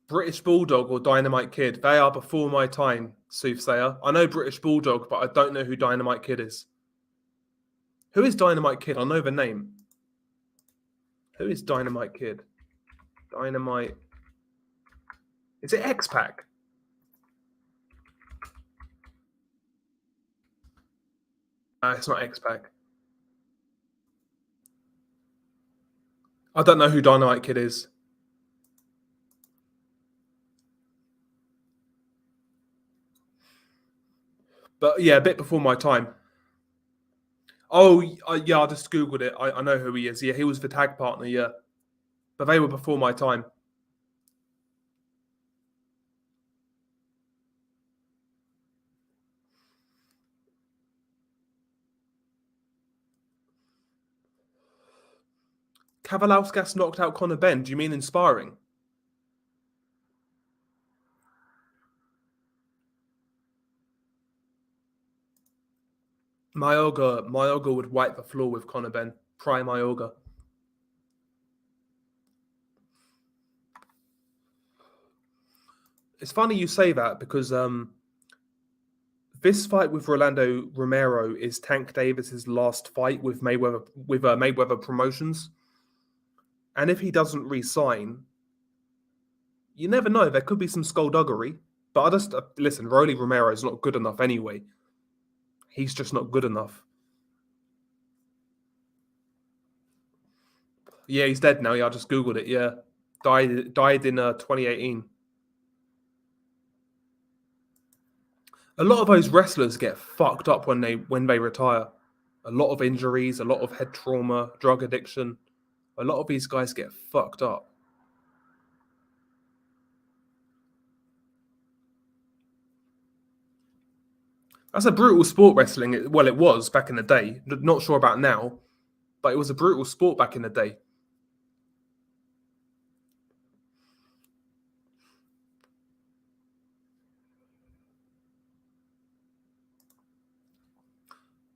British Bulldog or Dynamite Kid? They are before my time, Soothsayer. I know British Bulldog, but I don't know who Dynamite Kid is. Who is Dynamite Kid? I know the name. Who is Dynamite Kid? Dynamite. Is it X-Pac? It's not X-Pac. I don't know who Dynamite Kid is. But yeah, a bit before my time. Oh, yeah, I just Googled it. I know who he is. Yeah, he was the tag partner, yeah. But they were before my time. Kavalauskas knocked out Conor Benn. Do you mean inspiring? Mayoga would wipe the floor with Conor Benn. Prime Mayoga. It's funny you say that because this fight with Rolando Romero is Tank Davis's last fight with Mayweather Promotions, and if he doesn't re-sign, you never know. There could be some skullduggery. But I just listen. Rolly Romero is not good enough anyway. He's just not good enough. Yeah, he's dead now. Yeah, I just googled it. Yeah, died in 2018. A lot of those wrestlers get fucked up when they retire. A lot of injuries, a lot of head trauma, drug addiction. A lot of these guys get fucked up. That's a brutal sport, wrestling. Well, it was back in the day. Not sure about now, but it was a brutal sport back in the day.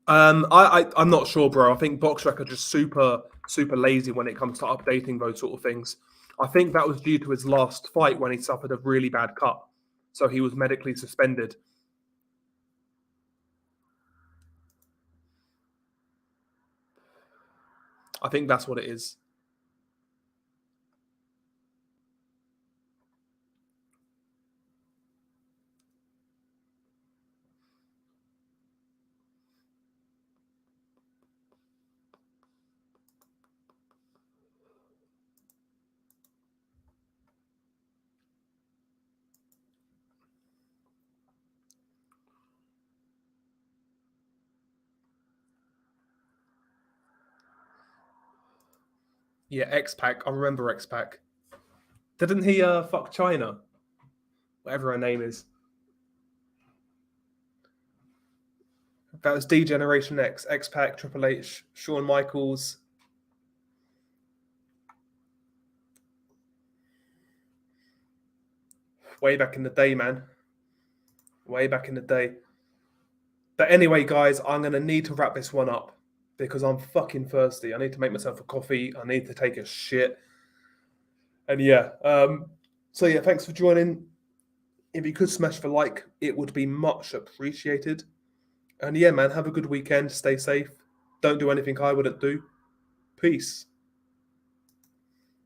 I'm not sure, bro. I think BoxRec are just super lazy when it comes to updating those sort of things. I think that was due to his last fight when he suffered a really bad cut, so he was medically suspended. I think that's what it is. Yeah, X Pac. I remember X Pac. Didn't he fuck China? whatever her name is. That was D Generation X, X-Pac, Triple H, Shawn Michaels. Way back in the day, man. Way back in the day. But anyway, guys, I'm going to need to wrap this one up because I'm fucking thirsty. I need to make myself a coffee. I need to take a shit. And yeah, so yeah, thanks for joining. If you could smash the like, it would be much appreciated. And yeah, man, have a good weekend. Stay safe. Don't do anything I wouldn't do. Peace.